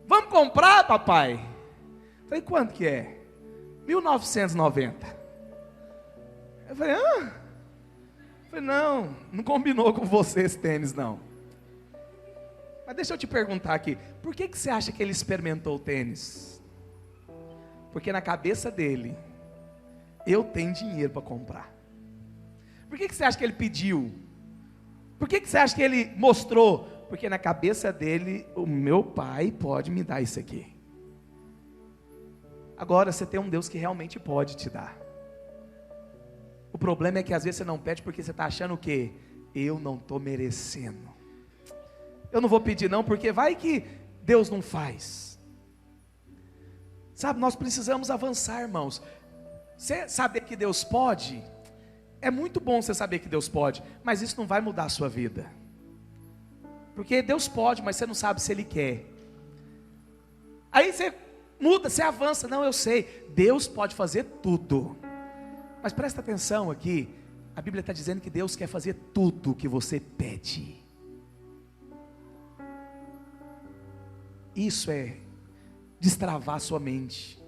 Vamos comprar, papai? Eu falei, quanto que é? 1990. Eu falei, Eu falei, não combinou com você esse tênis, não. Mas deixa eu te perguntar aqui, por que você acha que ele experimentou o tênis? Porque na cabeça dele, eu tenho dinheiro para comprar. Por que você acha que ele pediu? Por que você acha que ele mostrou? Porque na cabeça dele, o meu pai pode me dar isso aqui. Agora você tem um Deus que realmente pode te dar. O problema é que às vezes você não pede porque você está achando o quê? Eu não estou merecendo. Eu não vou pedir não, porque vai que Deus não faz. Sabe, nós precisamos avançar, irmãos. Você saber que Deus pode, é muito bom você saber que Deus pode, mas isso não vai mudar a sua vida. Porque Deus pode, mas você não sabe se Ele quer. Aí você muda, você avança. Não, eu sei, Deus pode fazer tudo. Mas presta atenção aqui, a Bíblia está dizendo que Deus quer fazer tudo o que você pede. Isso é destravar sua mente.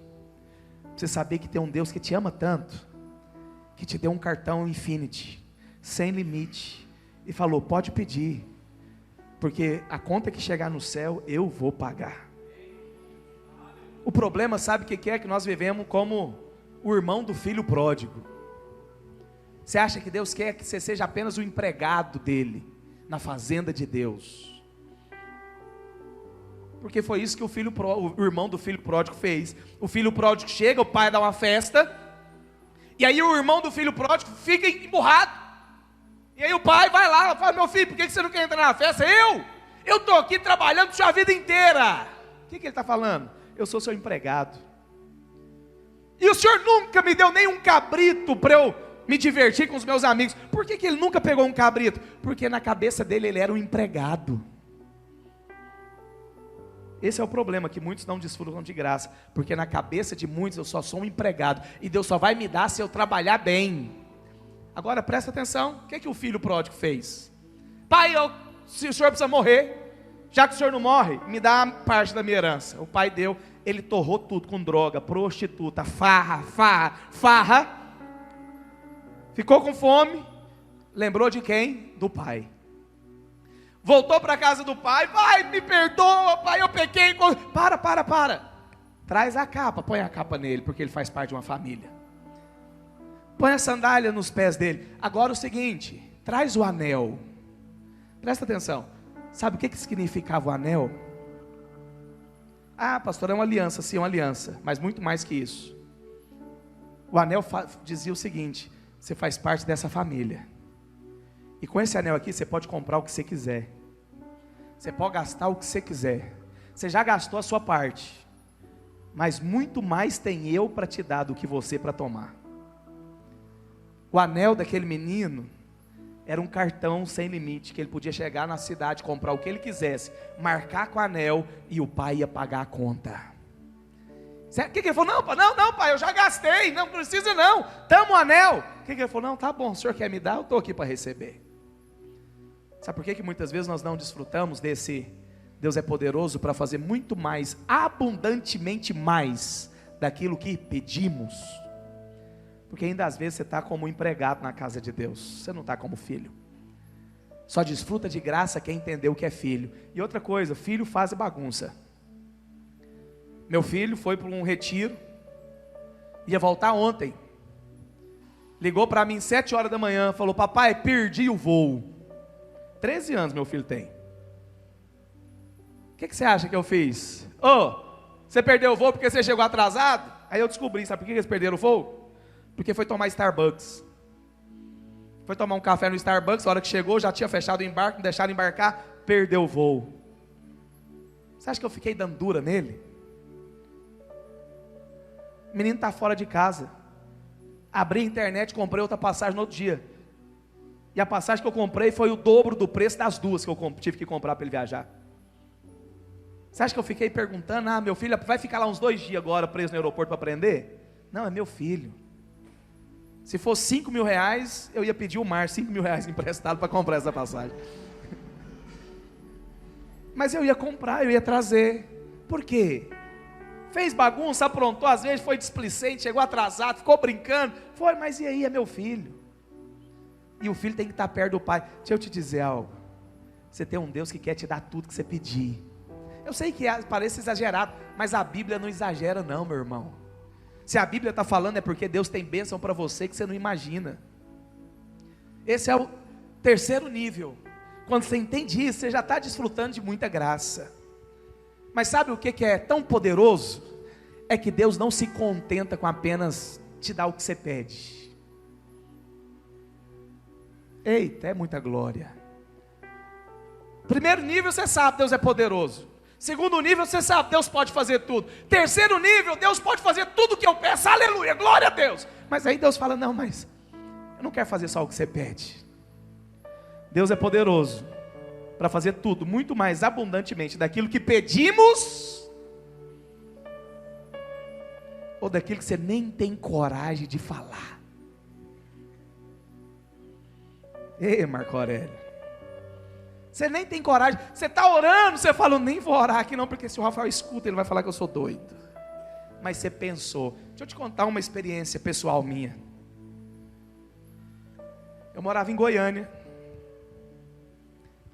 Você saber que tem um Deus que te ama tanto, que te deu um cartão Infinity, sem limite, e falou, pode pedir, porque a conta que chegar no céu, eu vou pagar. O problema, sabe o que é? Que nós vivemos como o irmão do filho pródigo. Você acha que Deus quer que você seja apenas o empregado dele, na fazenda de Deus? Porque foi isso que o irmão do filho pródigo fez. O filho pródigo chega, o pai dá uma festa, e aí o irmão do filho pródigo fica emburrado. E aí o pai vai lá e fala, meu filho, por que você não quer entrar na festa? Eu estou aqui trabalhando sua vida inteira. O que ele está falando? Eu sou seu empregado. E o senhor nunca me deu nem um cabrito para eu me divertir com os meus amigos. Por que ele nunca pegou um cabrito? Porque na cabeça dele ele era um empregado. Esse é o problema, que muitos não desfrutam de graça, porque na cabeça de muitos eu só sou um empregado, e Deus só vai me dar se eu trabalhar bem. Agora presta atenção, o que o filho pródigo fez? Pai, se o senhor precisa morrer, já que o senhor não morre, me dá parte da minha herança. O pai deu, ele torrou tudo com droga, prostituta, farra, ficou com fome, lembrou de quem? Do pai. Voltou para a casa do pai, pai, me perdoa, pai, eu pequei. Para. Traz a capa, põe a capa nele, porque ele faz parte de uma família. Põe a sandália nos pés dele. Agora o seguinte, traz o anel. Presta atenção, sabe o que significava o anel? Ah, pastor, é uma aliança, sim, uma aliança, mas muito mais que isso. O anel dizia o seguinte, você faz parte dessa família. E com esse anel aqui, você pode comprar o que você quiser. Você pode gastar o que você quiser. Você já gastou a sua parte. Mas muito mais tem eu para te dar do que você para tomar. O anel daquele menino era um cartão sem limite, que ele podia chegar na cidade, comprar o que ele quisesse, marcar com o anel, e o pai ia pagar a conta. O que ele falou? Não, pai, eu já gastei, não precisa não, toma o anel. O que ele falou? Não, tá bom, o senhor quer me dar? Eu estou aqui para receber. Sabe por que muitas vezes nós não desfrutamos desse Deus é poderoso para fazer muito mais, abundantemente mais, daquilo que pedimos? Porque ainda às vezes você está como empregado na casa de Deus, você não está como filho. Só desfruta de graça quem entendeu o que é filho. E outra coisa, filho faz bagunça. Meu filho foi para um retiro, ia voltar ontem. Ligou para mim 7 horas da manhã, falou: papai, perdi o voo. 13 anos meu filho tem. O que você acha que eu fiz? Você perdeu o voo porque você chegou atrasado? Aí eu descobri, sabe por que eles perderam o voo? Porque foi tomar Starbucks. Foi tomar um café no Starbucks, a hora que chegou, já tinha fechado o embarque, não deixaram embarcar, perdeu o voo. Você acha que eu fiquei dando dura nele? O menino está fora de casa. Abri a internet, comprei outra passagem no outro dia. E a passagem que eu comprei foi o dobro do preço das duas que eu tive que comprar para ele viajar. Você acha que eu fiquei perguntando: meu filho vai ficar lá uns 2 dias agora preso no aeroporto para aprender? Não, é meu filho. Se fosse 5 mil reais, eu ia pedir o Mar 5 mil reais emprestado para comprar essa passagem. Mas eu ia comprar, eu ia trazer. Por quê? Fez bagunça, aprontou, às vezes foi displicente, chegou atrasado, ficou brincando. Foi, mas e aí, é meu filho. E o filho tem que estar perto do pai. Deixa eu te dizer algo. Você tem um Deus que quer te dar tudo que você pedir. Eu sei que parece exagerado, mas a Bíblia não exagera não, meu irmão. Se a Bíblia está falando é porque Deus tem bênção para você que você não imagina. Esse é o terceiro nível. Quando você entende isso, você já está desfrutando de muita graça. Mas sabe o que é tão poderoso? É que Deus não se contenta com apenas te dar o que você pede. Eita, é muita glória. Primeiro nível, você sabe, Deus é poderoso. Segundo nível, você sabe, Deus pode fazer tudo. Terceiro nível, Deus pode fazer tudo o que eu peço. Aleluia, glória a Deus. Mas aí Deus fala: não, mas eu não quero fazer só o que você pede. Deus é poderoso para fazer tudo, muito mais abundantemente daquilo que pedimos, ou daquilo que você nem tem coragem de falar. Ei, Marco Aurélio, você nem tem coragem, você está orando, você fala: eu nem vou orar aqui não, porque se o Rafael escuta, ele vai falar que eu sou doido. Mas você pensou. Deixa eu te contar uma experiência pessoal minha. Eu morava em Goiânia,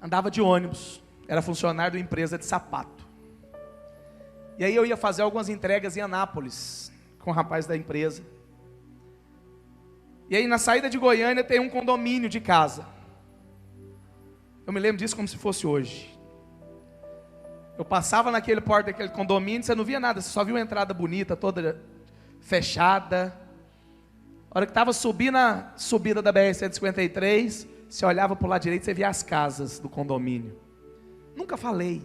andava de ônibus, era funcionário de uma empresa de sapato. E aí eu ia fazer algumas entregas em Anápolis, com o rapaz da empresa. E aí na saída de Goiânia tem um condomínio de casa. Eu me lembro disso como se fosse hoje. Eu passava naquele porta daquele condomínio, você não via nada, você só via uma entrada bonita, toda fechada. A hora que estava subindo a subida da BR-153, você olhava para o lado direito, você via as casas do condomínio. Nunca falei,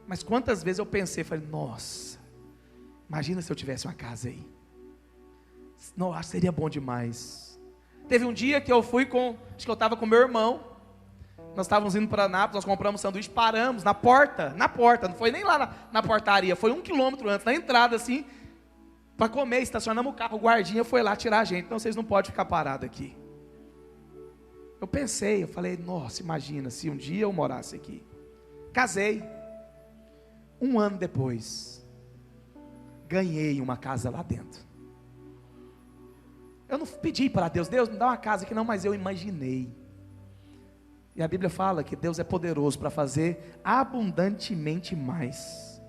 mas quantas vezes eu pensei, falei: nossa, imagina se eu tivesse uma casa aí. Nossa, seria bom demais. Teve um dia que eu fui acho que eu estava com meu irmão. Nós estávamos indo para Anápolis, nós compramos sanduíche, paramos na porta, não foi nem lá na portaria, foi 1 quilômetro antes, na entrada assim, para comer, estacionamos o carro, o guardinha foi lá tirar a gente, então vocês não podem ficar parados aqui. Eu pensei, eu falei: nossa, imagina se um dia eu morasse aqui. Casei, 1 ano depois, ganhei uma casa lá dentro. Eu não pedi para Deus: Deus me dá uma casa aqui não, mas eu imaginei. E a Bíblia fala que Deus é poderoso para fazer abundantemente mais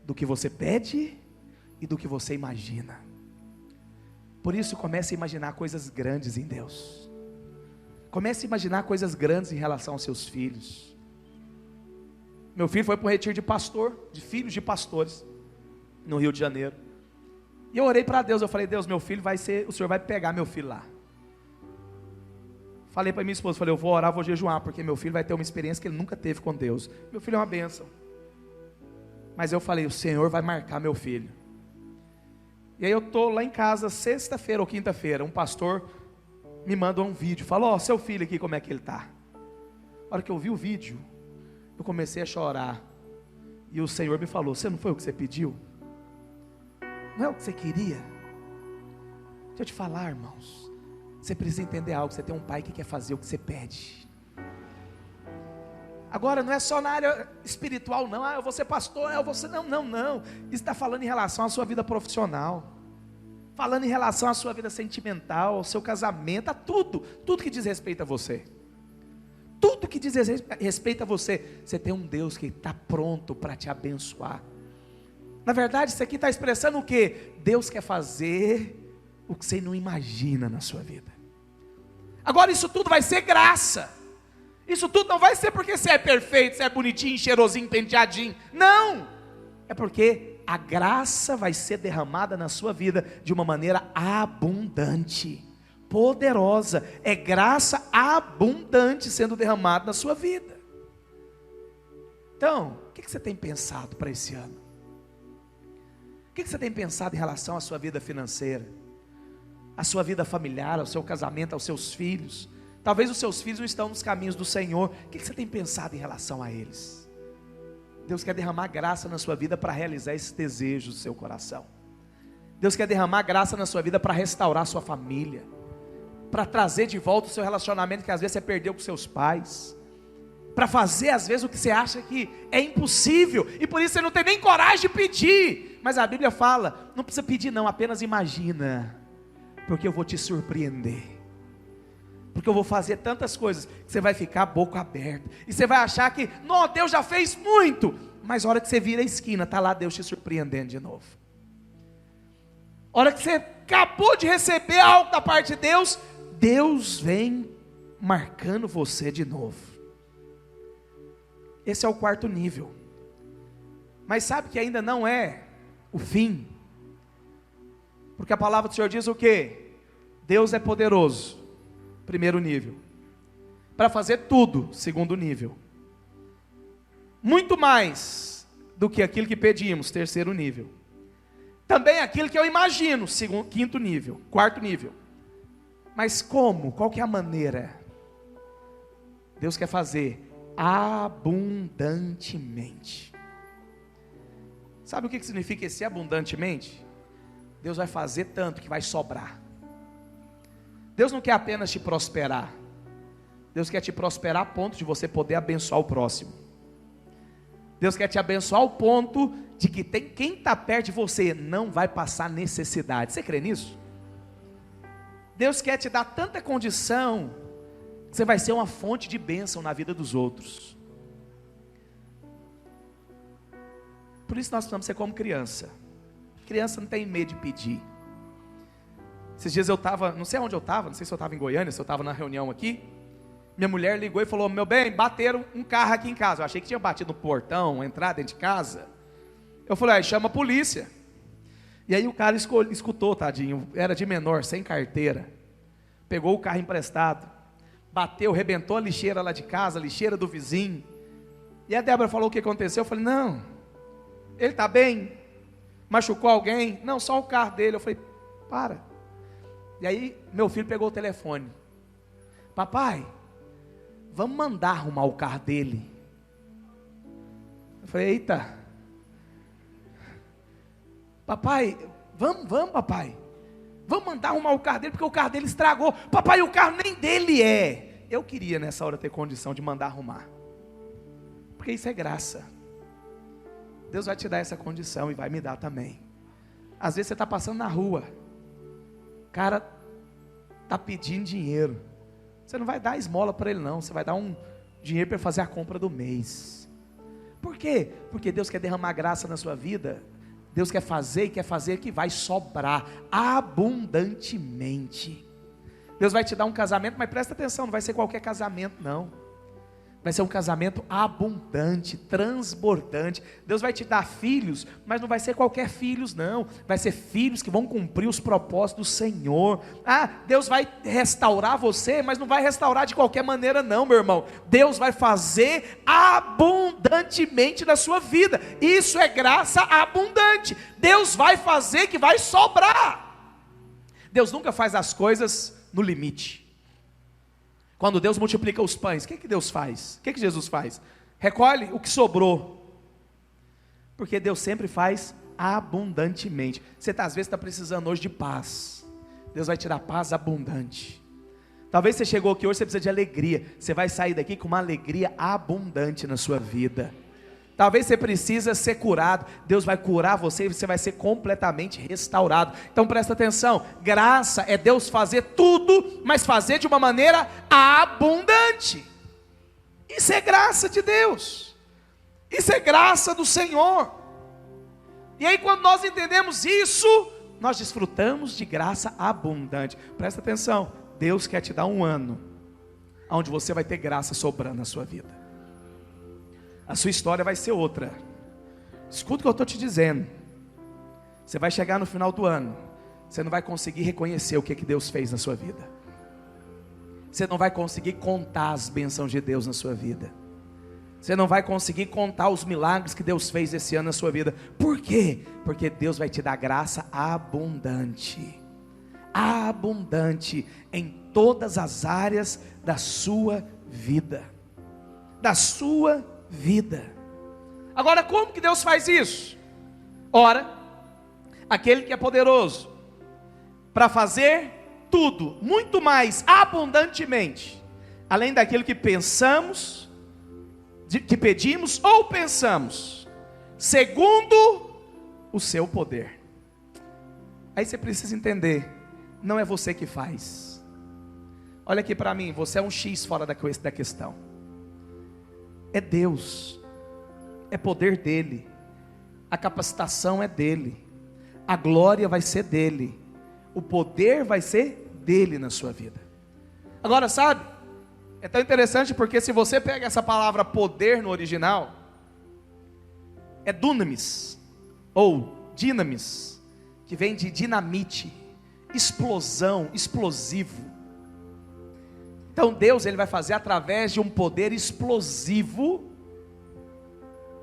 do que você pede e do que você imagina. Por isso comece a imaginar coisas grandes em Deus. Comece a imaginar coisas grandes em relação aos seus filhos. Meu filho foi para um retiro de pastor, de filhos de pastores, no Rio de Janeiro. E eu orei para Deus, eu falei: Deus, meu filho o Senhor vai pegar meu filho lá. Falei para minha esposa, falei: eu vou orar, vou jejuar, porque meu filho vai ter uma experiência que ele nunca teve com Deus. Meu filho é uma bênção. Mas eu falei: o Senhor vai marcar meu filho. E aí eu estou lá em casa, sexta-feira ou quinta-feira, um pastor me manda um vídeo, falou: ó, seu filho aqui, como é que ele está? A hora que eu vi o vídeo, eu comecei a chorar. E o Senhor me falou: você não foi o que você pediu? Não é o que você queria? Deixa eu te falar, irmãos, você precisa entender algo: você tem um pai que quer fazer o que você pede. Agora não é só na área espiritual não: eu vou ser pastor, eu vou ser... Não. Isso está falando em relação à sua vida profissional. falando em relação à sua vida sentimental, ao seu casamento, a tudo que diz respeito a você. Tudo que diz respeito a você, você tem um Deus que está pronto para te abençoar. Na verdade, isso aqui está expressando o quê? Deus quer fazer o que você não imagina na sua vida. Agora isso tudo vai ser graça. Isso tudo não vai ser porque você é perfeito, você é bonitinho, cheirosinho, penteadinho. Não! É porque a graça vai ser derramada na sua vida de uma maneira abundante, poderosa. É graça abundante sendo derramada na sua vida. Então, o que você tem pensado para esse ano? O que você tem pensado em relação à sua vida financeira? À sua vida familiar, ao seu casamento, aos seus filhos? Talvez os seus filhos não estão nos caminhos do Senhor. O que você tem pensado em relação a eles? Deus quer derramar graça na sua vida para realizar esses desejos do seu coração. Deus quer derramar graça na sua vida para restaurar a sua família, para trazer de volta o seu relacionamento que às vezes você perdeu com seus pais, para fazer às vezes o que você acha que é impossível, e por isso você não tem nem coragem de pedir. Mas a Bíblia fala, não precisa pedir não, apenas imagina, porque eu vou te surpreender. Porque eu vou fazer tantas coisas, que você vai ficar boca aberta, e você vai achar que, não, Deus já fez muito, mas a hora que você vira a esquina, está lá Deus te surpreendendo de novo. A hora que você acabou de receber algo da parte de Deus, Deus vem marcando você de novo. Esse é o quarto nível. Mas sabe que ainda não é o fim, porque a palavra do Senhor diz o quê? Deus é poderoso, primeiro nível, para fazer tudo, segundo nível, muito mais do que aquilo que pedimos, terceiro nível, também aquilo que eu imagino, segundo, quinto nível, quarto nível. Mas como? Qual que é a maneira? Deus quer fazer abundantemente. Sabe o que significa esse abundantemente? Deus vai fazer tanto que vai sobrar. Deus não quer apenas te prosperar, Deus quer te prosperar a ponto de você poder abençoar o próximo. Deus quer te abençoar ao ponto de que quem está perto de você não vai passar necessidade. Você crê nisso? Deus quer te dar tanta condição, que você vai ser uma fonte de bênção na vida dos outros. Por isso nós precisamos ser como criança. Criança não tem medo de pedir. Esses dias eu estava, não sei onde eu estava, não sei se eu estava em Goiânia, se eu estava na reunião aqui. Minha mulher ligou e falou, meu bem, bateram um carro aqui em casa. Eu achei que tinha batido no portão, entrar dentro de casa. Eu falei, chama a polícia. E aí o cara escutou, tadinho, era de menor, sem carteira. Pegou o carro emprestado, bateu, rebentou a lixeira lá de casa, a lixeira do vizinho. E a Débora falou o que aconteceu. Eu falei, não, ele está bem? Machucou alguém? Não, só o carro dele. Eu falei, para. E aí meu filho pegou o telefone. Papai, vamos mandar arrumar o carro dele. Eu falei, eita. Papai, vamos papai. Vamos mandar arrumar o carro dele, porque o carro dele estragou. Papai, o carro nem dele é. Eu queria nessa hora ter condição de mandar arrumar, porque isso é graça. Deus vai te dar essa condição e vai me dar também. Às vezes você está passando na rua, o cara está pedindo dinheiro. Você não vai dar esmola para ele não, você vai dar um dinheiro para fazer a compra do mês. Por quê? Porque Deus quer derramar graça na sua vida. Deus quer fazer e quer fazer que vai sobrar abundantemente. Deus vai te dar um casamento, mas presta atenção, não vai ser qualquer casamento não. Vai ser um casamento abundante, transbordante. Deus vai te dar filhos, mas não vai ser qualquer filhos não. Vai ser filhos que vão cumprir os propósitos do Senhor. Deus vai restaurar você, mas não vai restaurar de qualquer maneira não, meu irmão. Deus vai fazer abundantemente na sua vida. Isso é graça abundante. Deus vai fazer que vai sobrar. Deus nunca faz as coisas no limite. Quando Deus multiplica os pães, o que Deus faz? O que Jesus faz? Recolhe o que sobrou. Porque Deus sempre faz abundantemente. Você às vezes está precisando hoje de paz. Deus vai te dar paz abundante. Talvez você chegou aqui hoje, você precisa de alegria. Você vai sair daqui com uma alegria abundante na sua vida. Talvez você precisa ser curado. Deus vai curar você e você vai ser completamente restaurado. Então presta atenção, graça é Deus fazer tudo, mas fazer de uma maneira abundante. Isso é graça de Deus. Isso é graça do Senhor. E aí quando nós entendemos isso, nós desfrutamos de graça abundante. Presta atenção, Deus quer te dar um ano onde você vai ter graça sobrando na sua vida. A sua história vai ser outra. Escuta o que eu estou te dizendo. Você vai chegar no final do ano, você não vai conseguir reconhecer o que Deus fez na sua vida. Você não vai conseguir contar as bênçãos de Deus na sua vida. Você não vai conseguir contar os milagres que Deus fez esse ano na sua vida. Por quê? Porque Deus vai te dar graça abundante. Abundante em todas as áreas da sua vida. Da sua vida. Agora, como que Deus faz isso? Ora, aquele que é poderoso para fazer tudo, muito mais abundantemente, além daquilo que pensamos, que pedimos ou pensamos, segundo o seu poder. Aí você precisa entender, não é você que faz. Olha aqui para mim, você é um X fora da questão. É Deus, é poder dele, a capacitação é dele, a glória vai ser dele, o poder vai ser dele na sua vida. Agora sabe, é tão interessante porque se você pega essa palavra poder no original, é dunamis, ou dinamis, que vem de dinamite, explosão, explosivo. Então Deus ele vai fazer através de um poder explosivo,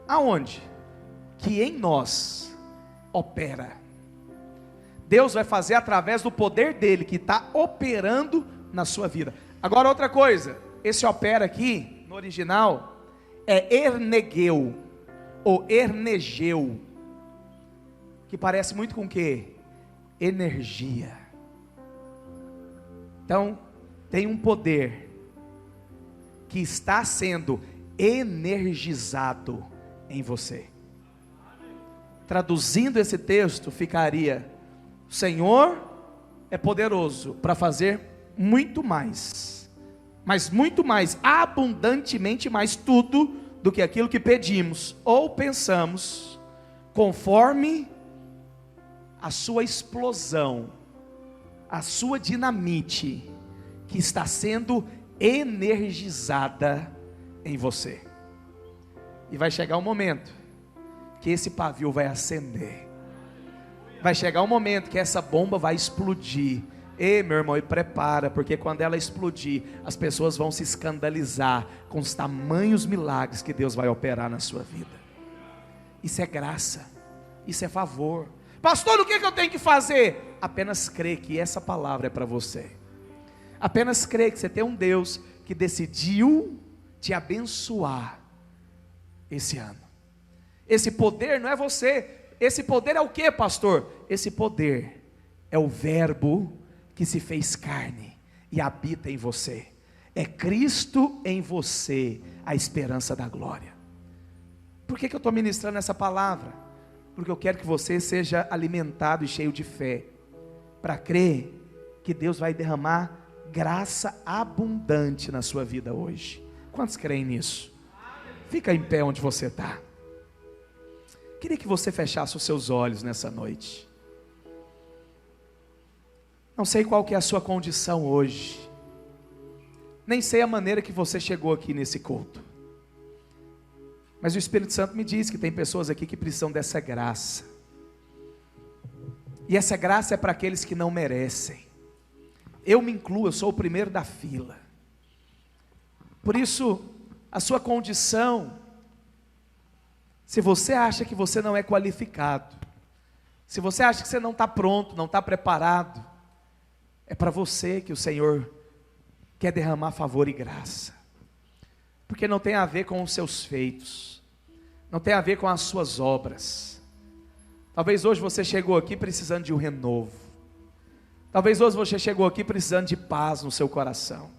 aonde? Que em nós opera. Deus vai fazer através do poder dele, que está operando na sua vida. Agora outra coisa, esse opera aqui, no original, é ernegeu, ou ernegeu, que parece muito com o quê? Energia. Então, tem um poder que está sendo energizado em você. Traduzindo esse texto, ficaria: o Senhor é poderoso para fazer muito mais, mas muito mais, abundantemente mais, tudo do que aquilo que pedimos ou pensamos, conforme a sua explosão, a sua dinamite, que está sendo energizada em você. E vai chegar um momento que esse pavio vai acender. Vai chegar um momento que essa bomba vai explodir. Ei, meu irmão, e prepara, porque quando ela explodir, as pessoas vão se escandalizar com os tamanhos milagres que Deus vai operar na sua vida. Isso é graça, isso é favor. Pastor, o que eu tenho que fazer? Apenas crê que essa palavra é para você. Apenas crê que você tem um Deus que decidiu te abençoar esse ano. Esse poder não é você. Esse poder é o que, pastor? Esse poder é o verbo que se fez carne e habita em você. É Cristo em você, a esperança da glória. Por que eu estou ministrando essa palavra? Porque eu quero que você seja alimentado e cheio de fé, para crer que Deus vai derramar graça abundante na sua vida hoje. Quantos creem nisso? Fica em pé onde você está. Queria que você fechasse os seus olhos nessa noite. Não sei qual que é a sua condição hoje, nem sei a maneira que você chegou aqui nesse culto, mas o Espírito Santo me diz que tem pessoas aqui que precisam dessa graça, e essa graça é para aqueles que não merecem. Eu me incluo, eu sou o primeiro da fila. Por isso, a sua condição, se você acha que você não é qualificado, se você acha que você não está pronto, não está preparado, é para você que o Senhor quer derramar favor e graça, porque não tem a ver com os seus feitos, não tem a ver com as suas obras. Talvez hoje você chegou aqui precisando de um renovo, talvez hoje você chegou aqui precisando de paz no seu coração,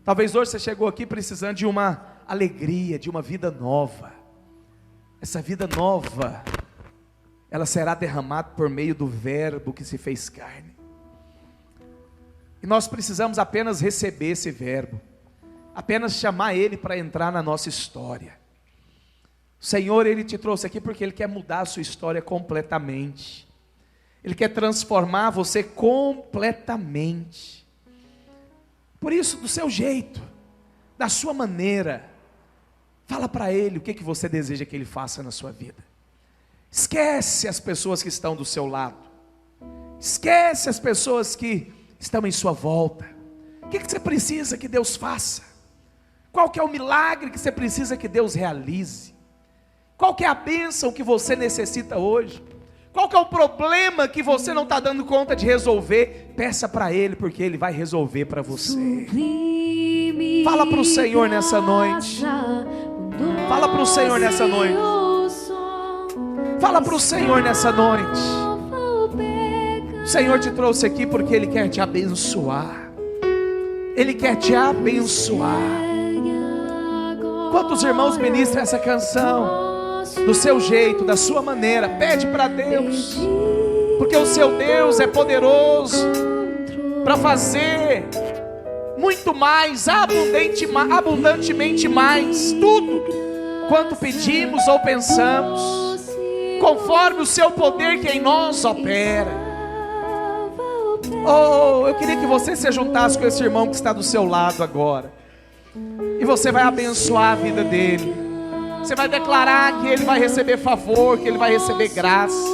talvez hoje você chegou aqui precisando de uma alegria, de uma vida nova. essa vida nova, ela será derramada por meio do Verbo que se fez carne. E nós precisamos apenas receber esse Verbo, apenas chamar Ele para entrar na nossa história. O Senhor, Ele te trouxe aqui porque Ele quer mudar a sua história completamente. Ele quer transformar você completamente. Por isso, do seu jeito, da sua maneira, fala para Ele o que você deseja que Ele faça na sua vida. Esquece as pessoas que estão do seu lado. Esquece as pessoas que estão em sua volta. O que você precisa que Deus faça? Qual que é o milagre que você precisa que Deus realize? Qual que é a bênção que você necessita hoje? Qual que é o problema que você não está dando conta de resolver? Peça para Ele, porque Ele vai resolver para você. Fala para o Senhor nessa noite. Fala para o Senhor nessa noite. Fala para o Senhor nessa noite. O Senhor te trouxe aqui porque Ele quer te abençoar. Ele quer te abençoar. Quantos irmãos ministram essa canção? Do seu jeito, da sua maneira. Pede para Deus, porque o seu Deus é poderoso para fazer muito mais, abundantemente mais, tudo quanto pedimos ou pensamos, conforme o seu poder que em nós opera. Oh, eu queria que você se juntasse com esse irmão que está do seu lado agora, e você vai abençoar a vida dele. Você vai declarar que ele vai receber favor, que ele vai receber graça.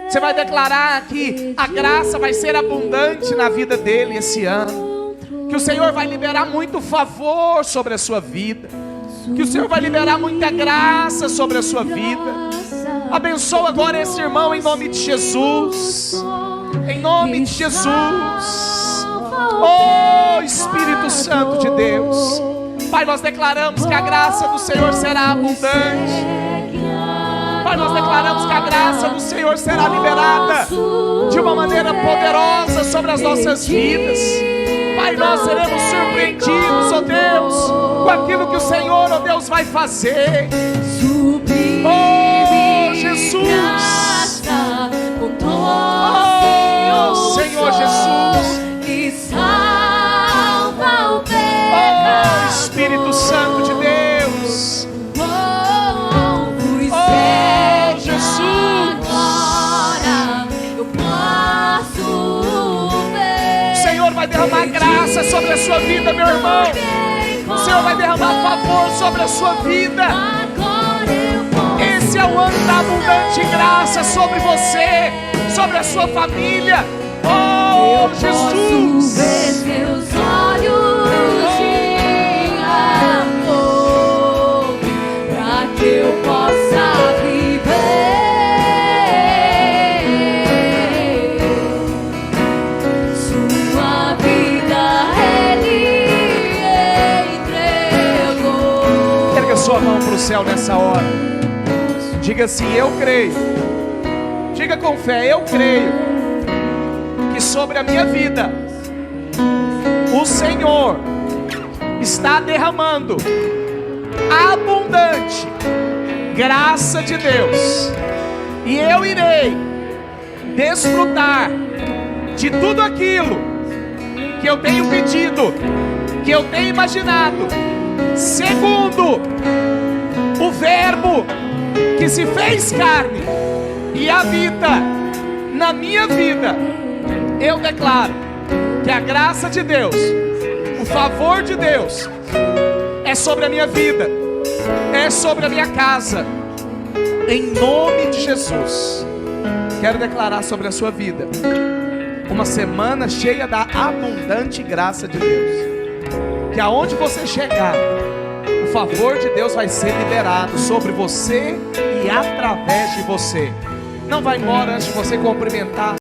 Você vai declarar que a graça vai ser abundante na vida dele esse ano. Que o Senhor vai liberar muito favor sobre a sua vida. Que o Senhor vai liberar muita graça sobre a sua vida. Abençoa agora esse irmão em nome de Jesus. Em nome de Jesus. Oh, Espírito Santo de Deus. Pai, nós declaramos que a graça do Senhor será abundante. Pai, nós declaramos que a graça do Senhor será liberada de uma maneira poderosa sobre as nossas vidas. Pai, nós seremos surpreendidos, ó Deus, com aquilo que o Senhor, ó Deus, vai fazer. Oh, Jesus. Oh, Senhor Jesus. Espírito Santo de Deus. Oh, Jesus. O Senhor vai derramar graça sobre a sua vida, meu irmão. O Senhor vai derramar favor sobre a sua vida. Esse é o ano da abundante graça sobre você, sobre a sua família. Oh, Jesus. Meus olhos que eu possa viver sua vida, Ele entregou. Erga sua mão para o céu nessa hora. Diga assim: eu creio. Diga com fé: eu creio que sobre a minha vida o Senhor está derramando abundante graça de Deus, e eu irei desfrutar de tudo aquilo que eu tenho pedido, que eu tenho imaginado, segundo o Verbo que se fez carne e habita na minha vida. Eu declaro que a graça de Deus, o favor de Deus é sobre a minha vida, é sobre a minha casa, em nome de Jesus. Quero declarar sobre a sua vida uma semana cheia da abundante graça de Deus, que aonde você chegar, o favor de Deus vai ser liberado sobre você e através de você. Não vai embora antes de você cumprimentar